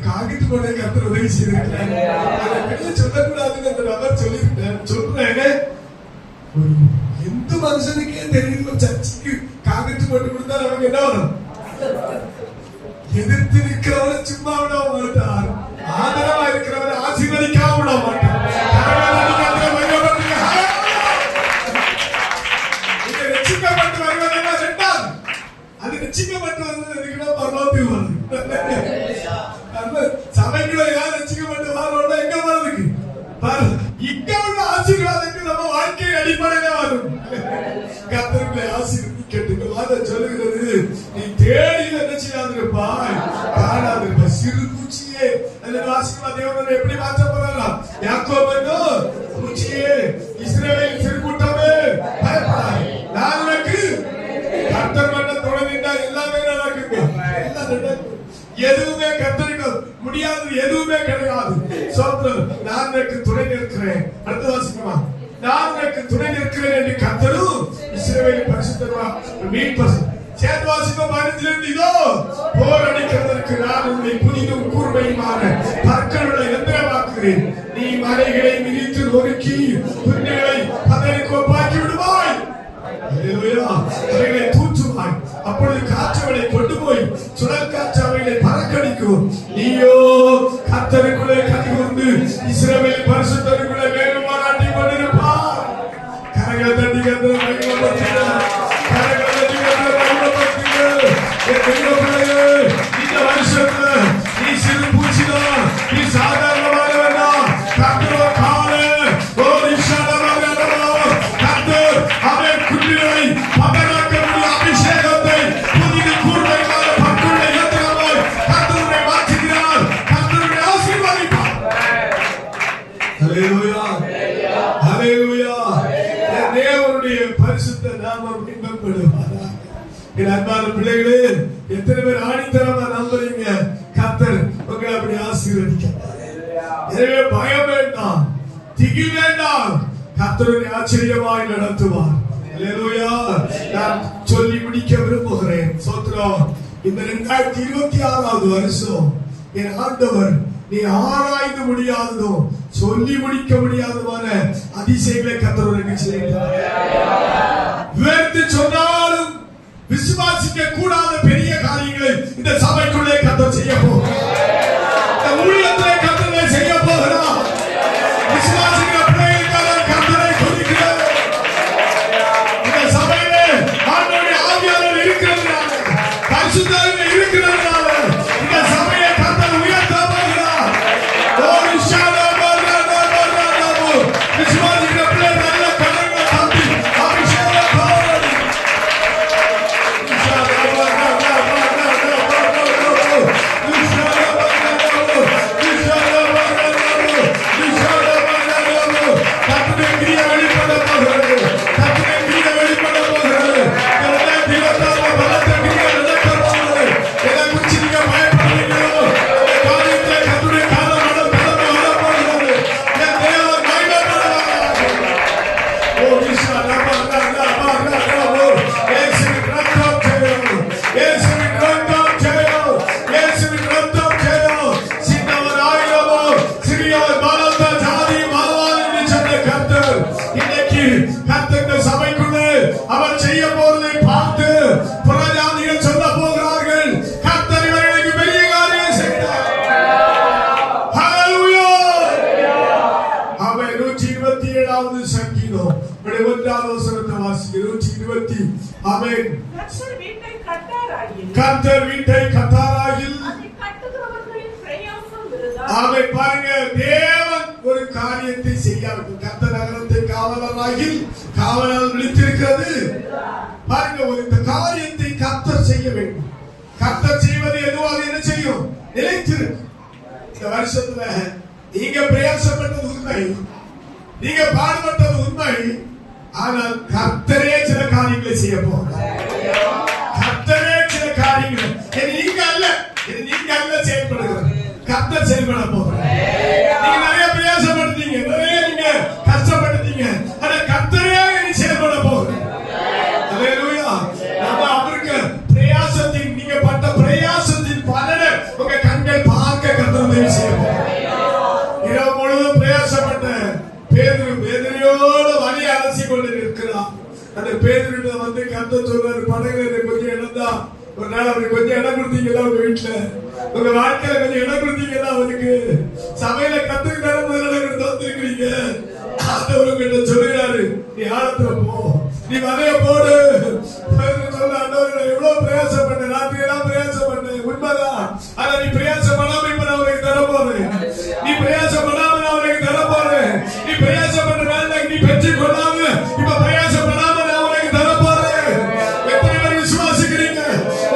காகிட்டு கூட கர்த்தர் உதவி செய்திருக்கிறார். சொல்லக்கூடாதுன்னு அந்த நபர் சொல்லியிருக்கேன். சொல்றேன், ஒரு எந்த மனுஷனுக்கே தெரியும் சர்ச்சுக்கு காகிட்டு போட்டு கொடுத்தா நமக்கு என்ன வரும்? எதிர்த்து நிற்கிறவரை சும்மா விட மாட்டார், ஆதரவா இருக்கிறவரை ஆசீர்வதிக்காம விட மாட்டார். ரட்சிக்கப்பட்டு வருவதெல்லாம் ரெண்டாவது, அது ரட்சிக்கப்பட்டு வருவது பரலோகத்துக்கு வருது. சபைக்குள்ள யார் ரட்சிக்கப்பட்டு வரோட எங்க வருதுக்கு இங்க உள்ள ஆசீர்வாதத்துக்கு நம்ம வாழ்க்கை அடிப்படையில வரும். கர்த்தருடைய ஆசீர்வதிக்கட்டும் அதை சொல்லுகிறது. நீ தேடி என்ன செய்யாதிருப்பாய், காணாதிருப்பாய். சிறு பூச்சியே ஆசீர்வாதம் எப்படி மாற்ற போறாராம்? யாக்கோபு பூச்சியே, இஸ்ரவேல் சிறு கூட்டமே பயப்படாய், நான் உனக்கு கர்த்தர் மன்ன துணை நின்றா எல்லாமே நடக்குங்க. எல்லாம் நடக்கும். எதுவுமே கர்த்தருக்கு முடியாது, எதுவுமே கிடையாது. சோத்திரம். நான் உனக்கு துணை நிற்கிறேன். அடுத்த வாசிக்கமா, நான் உனக்கு துணை நிற்கிறேன் என்று கர்த்தரும் இஸ்ரவேலின் பரிசுத்தமா மீட்பர். சேர்த்து வாசிக்கும் 15 இதோ போர் அடிக்கிறதற்கு நான் உன்னை புதிதும் கூர்மையுமான பற்களுள்ள எந்திரமாக்குகிறேன். நீ மலைகளை மிதித்து நொறுக்கி புண்ணியங்களை பதருக்கு ஒப்பாக்கி விடுவாய். அவைகளை தூற்றுவாய். அப்பொழுது காற்றவளை கொண்டு போய் சுழல் காற்று அவைகளை பறக்கடிக்கும். நீயோ கர்த்தருக்குள்ளே கதிகொண்டு இஸ்ரவேல் பரிசுத்தருக்குள்ளே மேலும் பாராட்டி கொண்டிருப்பார். கரங்களை தட்டி கர்த்தரை மகிமைப்படுத்துகிறார். கரங்களை தட்டி கர்த்தரை மகிமைப்படுத்துகிறார். என் தெய்வ பிள்ளையே, இந்த வருஷத்துல நீ சிறு பூச்சிதான், நீ சாதாரணமானவன் தான். கர்த்தர் காலே ஒரு அன்பான பிள்ளைகளே, எத்தனை பேர் ஆணித்தரமா நம்புறீங்க? கர்த்தர் உங்களை அப்படி ஆசீர்வதிக்கிறார். எனவே பயம் வேண்டாம், திகில் வேண்டாம். கர்த்தர் ஆச்சரியமாய் நடத்துவார். அல்லேலூயா. நான் சொல்லி முடிக்க விரும்புகிறேன். சோத்ரம். இந்த 2026வது வருஷம் என் ஆண்டவர் நீ ஆராய்ந்து முடியாததும் சொல்லி முடிக்க முடியாததுமான அதிசயங்களை கர்த்தர் உனக்கு செய்கிறார். வேறு சொன்னாலும் விசுவாசிக்க கூடாத பெரிய காரியங்களை இந்த சபைக்குள்ளே கர்த்தர் செய்ய போகிறார். இந்த ஊழியத்திலே கர்த்தர் செய்ய போகிறார். விசுவாசிக்கிற பிள்ளைகளுக்காக கர்த்தரை துதிக்கிறேன். இந்த சபையிலே ஆண்டவருடைய ஆவியானவர் இருக்கிறதுனால, பரிசுத்தர் இருக்கிறதுனால இந்த சபையை கர்த்தர் உயர்த்த போகிறார். ஒரு ஷாலா விசுவாசிக்கிற பிள்ளைகள் நல்ல கரங்களை தட்டி அபிஷேகம் போகிறது. 120வது சங்கீதம் 1வது வசனத்தை வாசிக்கிறோம். 120. ஆமென். கர்த்தர் வீட்டை கட்டாராயில் ஆமென். பாருங்க, தேவன் ஒரு காரியத்தை செய்யாவிட்டு கர்த்தர் நகரத்தை காவலராகில் காவலால் விழித்திருக்கிறது. பாருங்க, ஒரு இந்த காரியத்தை கர்த்தர் செய்ய வேண்டும். கர்த்தர் செய்வது எதுவோ அது என்ன செய்யும்? நிலைத்திருக்கு. இந்த வருஷத்துல நீங்க பிரயாசப்பட்டது உண்மை, நீங்க பாடுபட்டது உண்மை. ஆனால் கர்த்தரே சில காரியங்களை செய்ய போகிறார். கர்த்தரே சில காரியங்கள் நீங்க அல்ல செயல்படுகிறது, கர்த்தர் செயல்பட போகிறார். நீங்க நிறைய பிரயாசப்படுத்தீங்க, நிறைய நீங்க கஷ்டப்படுத்தீங்க, ஆனா கர்த்தரே நீ செயல்பட போகிறார். அல்லேலூயா. நம்ம அவருக்கு பிரயாசத்தின் நீங்க பட்ட பிரயாசத்தின் பலனை உங்க கண்கள் பார்க்க கர்த்தர் உதவி செய்ய போகிறார். இரவு முழுவதும் பிரயாசப்பட்ட பேதுரு வேதனையோடு வழி அலசி கொண்டு நிற்கிறான். அந்த பேதுருட்ட வந்து கர்த்தர் சொல்றாரு, படகுல கொஞ்சம் இடம் தான், ஒரு நாள் அவருக்கு கொஞ்சம் இடம் கொடுத்தீங்களா, உங்க வீட்டுல உங்க வாழ்க்கையில கொஞ்சம் இடம் கொடுத்தீங்களா, அவருக்கு சபையில கத்துக்கு நேரம் முதல்ல இடம் கொடுத்துருக்கீங்க. ஆண்டவர்கிட்ட சொல்லுறாரு, நீ ஆழத்துல போ, நீ வலைய போடு. சொல்ல, ஆண்டவர் எவ்வளவு பிரயாசம் பண்ண, ராத்திரி எல்லாம் பிரயாசம் பண்ண, உண்மைதான். ஆனா நீ பிரயாசம் பண்ணாம இப்ப நான் அவருக்கு தர போறேன், நீ பிரயாசம் பண்ணாம நான் அவருக்கு தர போறேன், நீ பிரயாசம் பண்ற வேலை நீ பெற்றுக் கொள்ளாம இப்ப பிரயாசம் பண்ணாம நான் அவருக்கு தர போறேன். எத்தனை பேர் விசுவாசிக்கிறீங்க?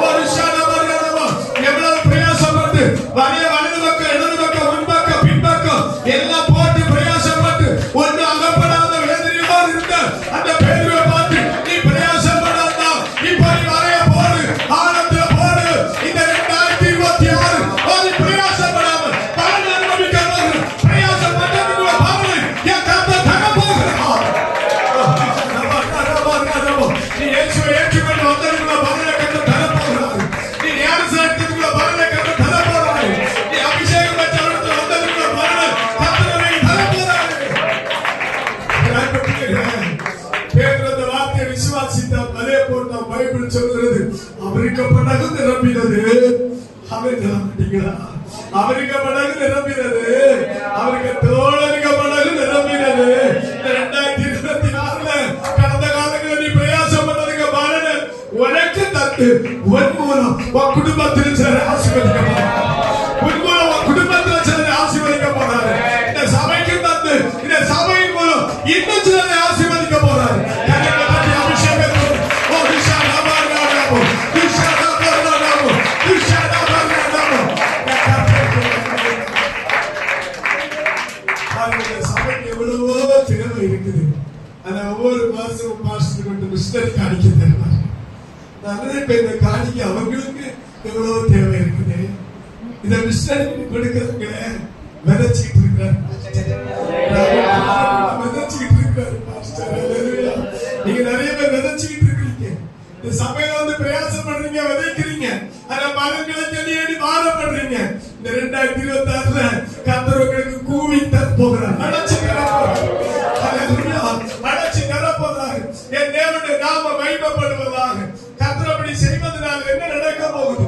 ஒரு ஷானமா எவ்வளவு பிரயாசப்பட்டு வலைய வலது பக்கம் இடது பக்கம் முன் பக்கம் பின் பக்கம் எல்லாம் போட்டு பிரயாசப்பட்டு ஒன்று அகப்படாத வேதனையோடு இருந்த அந்த பேதுருவை பார்த்து, நீ பிரயாசம் பண்ணாதா, இப்ப நீ வலைய போடு, ஆழத்துல போடு. இந்த 2026 ஒரு பிரயாசம் பண்ணாம பலன் அனுபவிக்காமல் பிரயாசம் பண்ணதுக்குள்ள பலனை என் கர்த்தர் தர போகிறார். நீ இயேசுவை ஏற்றுக்கொண்டு வந்ததுக்குள்ள பலனை கர்த்தர் தர போகிறார். நீ ஞானஸ்நானத்துக்குள்ள பலனை கர்த்தர் தர போகிறார். நீ அபிஷேகம் பெற்ற இடத்துல வந்ததுக்குள்ள பலனை கர்த்தர் தர போகிறார். பேதுரு அந்த வார்த்தையை விசுவாசித்தார். அதே போல் நாம் பைபிள் சொல்கிறது, அமெரிக்க படகு நிரம்பினது. அமெரிக்க படகு நிரம்பினது, அவருக்கு தோழரிக்க படகு நிரம்பினது. 2024 கடந்த காலங்களில் நீ பிரயாசம் பண்ணதுக்கு பலனை உனக்கு தந்து உன் மூலம் உன் குடும்பத்தில் சிலர் ஆசீர்வதிக்க போறார். உன் மூலம் உன் குடும்பத்தில் சிலர் ஆசீர்வதிக்க போறாரு. இந்த சபைக்கு தந்து இந்த சபையின் மூலம் இன்னும் சிலரை ஆசீர்வதிக்க போறாரு. சபைக்கு எவ்வளவோ திறமை இருக்குது. ஆனா ஒவ்வொரு மாசமும் பாஸ்டர் கொண்டு மிஷனரி காணிக்க தருவார். இந்த காணிக்க அவங்களுக்கு எவ்வளவு தேவை இருக்குது. இத மிஷனரி கொடுக்கறவங்க விதைச்சிட்டு இருக்கிறார். விதைச்சிட்டு இருக்காரு பாஸ்டர். நீங்க நிறைய பேர் விதைச்சிட்டு இருக்கீங்க. இந்த சபையில வந்து பிரயாசம் பண்றீங்க, விதைக்கிறீங்க. ஆனா பலன்களை தேடி பாரப்படுறீங்க. இந்த 2026 கர்த்தர் உங்களுக்கு கூவி தர போகிறார். அடைச்சு தர போகிறார். அடைச்சு தர போகிறார். என் தேவனுடைய நாம மகிமைப்படுவதாக. கர்த்தர் அப்படி செய்வதனால் என்ன நடக்க போகுது?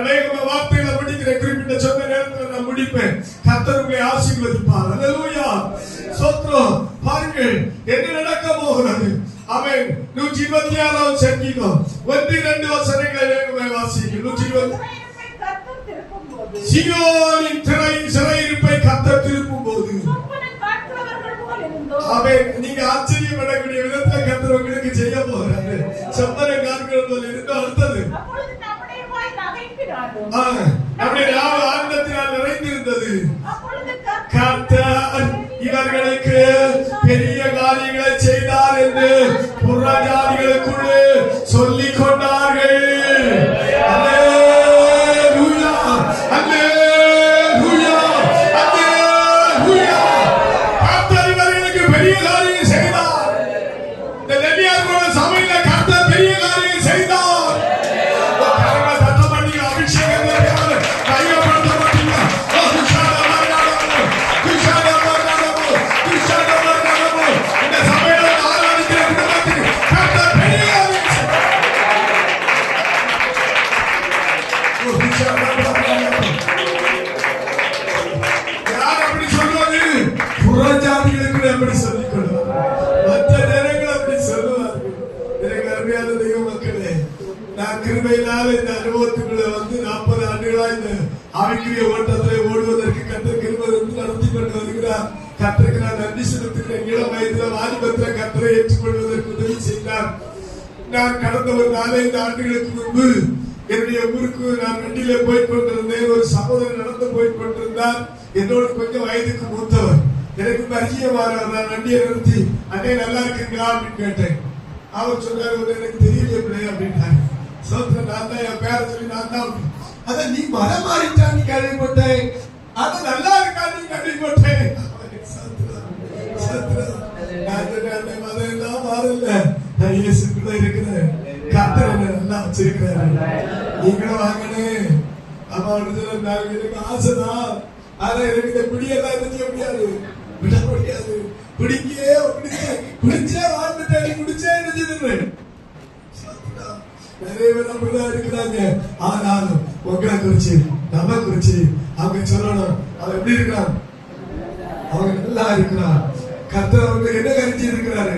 வேகமா வார்த்தைகளை முடிக்கிற குறிப்பிட்ட சொன்ன நேரத்தில் நான் முடிப்பேன். கர்த்தர் உங்களை ஆசீர்வதிப்பார். அல்லேலூயா. ஸ்தோத்திரம். பாருங்கள் என்ன நடக்க போகிறது. ஆமென். 126வது சங்கீதம் 1-2 வசனங்களை வேகமாக வாசிங்க. 120. சீயோனின் சிறையிருப்பை கர்த்தர் திருப்பும் போது ஆமென். நீங்க ஆச்சரியப்படக்கூடிய விதத்துல கர்த்தர் உங்களுக்கு செய்ய போகிறாரு. சொப்பனை காண்கிறது போல இருந்து அடுத்தது நம்முடைய நாவு ஆனந்தத்தினால் நிறைந்திருந்தது. கர்த்தர் இவர்களுக்கு பெரிய காரியங்களை செய்தார் என்று புறஜாதிகளுக்குள்ளே சொல்லிக் கொண்டார்கள். அல்லேலூயா, அல்லேலூயா, அல்லேலூயா. கர்த்தர் இவர்களுக்கு பெரிய காரியம் செய்தார். இந்த லெவியாத்ரோட சபையில கர்த்தர் பெரிய காரியம் செய்தார். யார் அப்படி சொல்வது? புறஜாதிகளுக்கு எப்படி சொல்லிக் கொள்வார்? கிருபையினால இந்த அனுபவத்துக்குள்ள வந்து 40 ஆண்டுகளா இந்த ஆவிக்குரிய ஓட்டத்திலே ஓடுவதற்கு கர்த்தர் கிருபை நடத்தி கொண்டு வருகிறார். கர்த்தருக்கு நான் நன்றி செலுத்துகிறேன். இளம் வயதுல வாலிபத்தில் கர்த்தரை ஏற்றுக்கொள்வதற்கு உதவி செய்தார். நான் கடந்த ஒரு 4-5 ஆண்டுகளுக்கு முன்பு என்னுடைய ஊருக்கு நான் வண்டியிலே போய் கொண்டிருந்தேன். ஒரு சகோதரர் நடந்து போய் கொண்டிருந்தார். என்னோடு கொஞ்சம் வயதுக்கு மூத்தவர். எனக்கு பரிச்சயமானவர். நான் வண்டியை நிறுத்தி அண்ணே நல்லா இருக்குங்களா அப்படின்னு கேட்டேன். அவர் சொன்னார், எனக்கு தெரியல பிள்ளை அப்படின்னாரு. சோத்திரம், நான் தான் என் பேரை சொல்லி நான் தான் அத நீ மரம் மாறிட்டான்னு கேள்விப்பட்டேன். அது நல்லா இருக்கான்னு கேள்விப்பட்டேன். மதம் எல்லாம் மாறல, நான் இயேசுக்குள்ள இருக்கிறேன். கர்த்தர் என்ன நல்லா வச்சிருக்கிறாரு. நீங்களும் வாங்கனே. அம்மா எனக்கு ஆசைதான். ஆனா எனக்கு இந்த பிடியெல்லாம் இருந்துக்க முடியாது, விட முடியாது. பிடிச்சே வாழ்ந்துட்டேன், குடிச்சே இருந்துட்டு நிறைய பேர் அப்படிதான் இருக்கிறாங்க. ஆனாலும் உங்களை குறிச்சு நம்ம குறிச்சு அவங்க சொல்லணும். அவன் எப்படி இருக்கிறான்? அவங்க நல்லா இருக்கிறான். கர்த்தர் அவங்க என்ன கருத்து இருக்கிறாரு?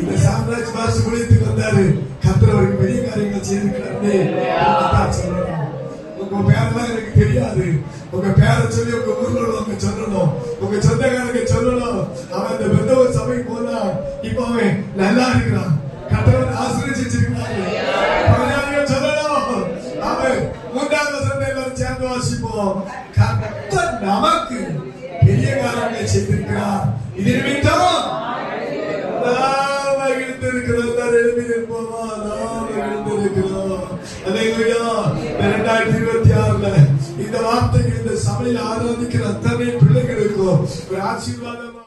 இந்த சாம்ராஜ் பாசு குளித்துக்கு வந்தாரு. கர்த்தர் அவருக்கு பெரிய காரியங்கள் செய்திருக்கிறாரு சொல்லணும். உங்க பேரெல்லாம் எனக்கு தெரியாது. உங்க பேரை சொல்லி உங்க ஊர்ல உள்ளவங்க சொல்லணும். உங்க சொந்தக்காரங்க சொல்லணும். அவன் இந்த பெந்த சபை போனா இப்ப அவன் நல்லா இருக்கிறான். கர்த்தர் ஆசீர்வதிச்சிருக்கிறாரு. சொல்லணும். அவன் 3ஆம் வசனத்தை எல்லாரும் சேர்ந்து வாசிப்போம். கர்த்தர் நமக்கு பெரிய காரியங்களை செய்திருக்கிறார். இது நிமித்தம் நாம் எழுந்திருக்கிறோம். எழுதி நிற்போமா? நாம் எழுந்திருக்கிறோம். அல்லேலூயா. 2026 இந்த வார்த்தைகள் இந்த சபையில் ஆராதிக்கிற அத்தனை பிள்ளைகளுக்கும் ஒரு ஆசீர்வாதம்.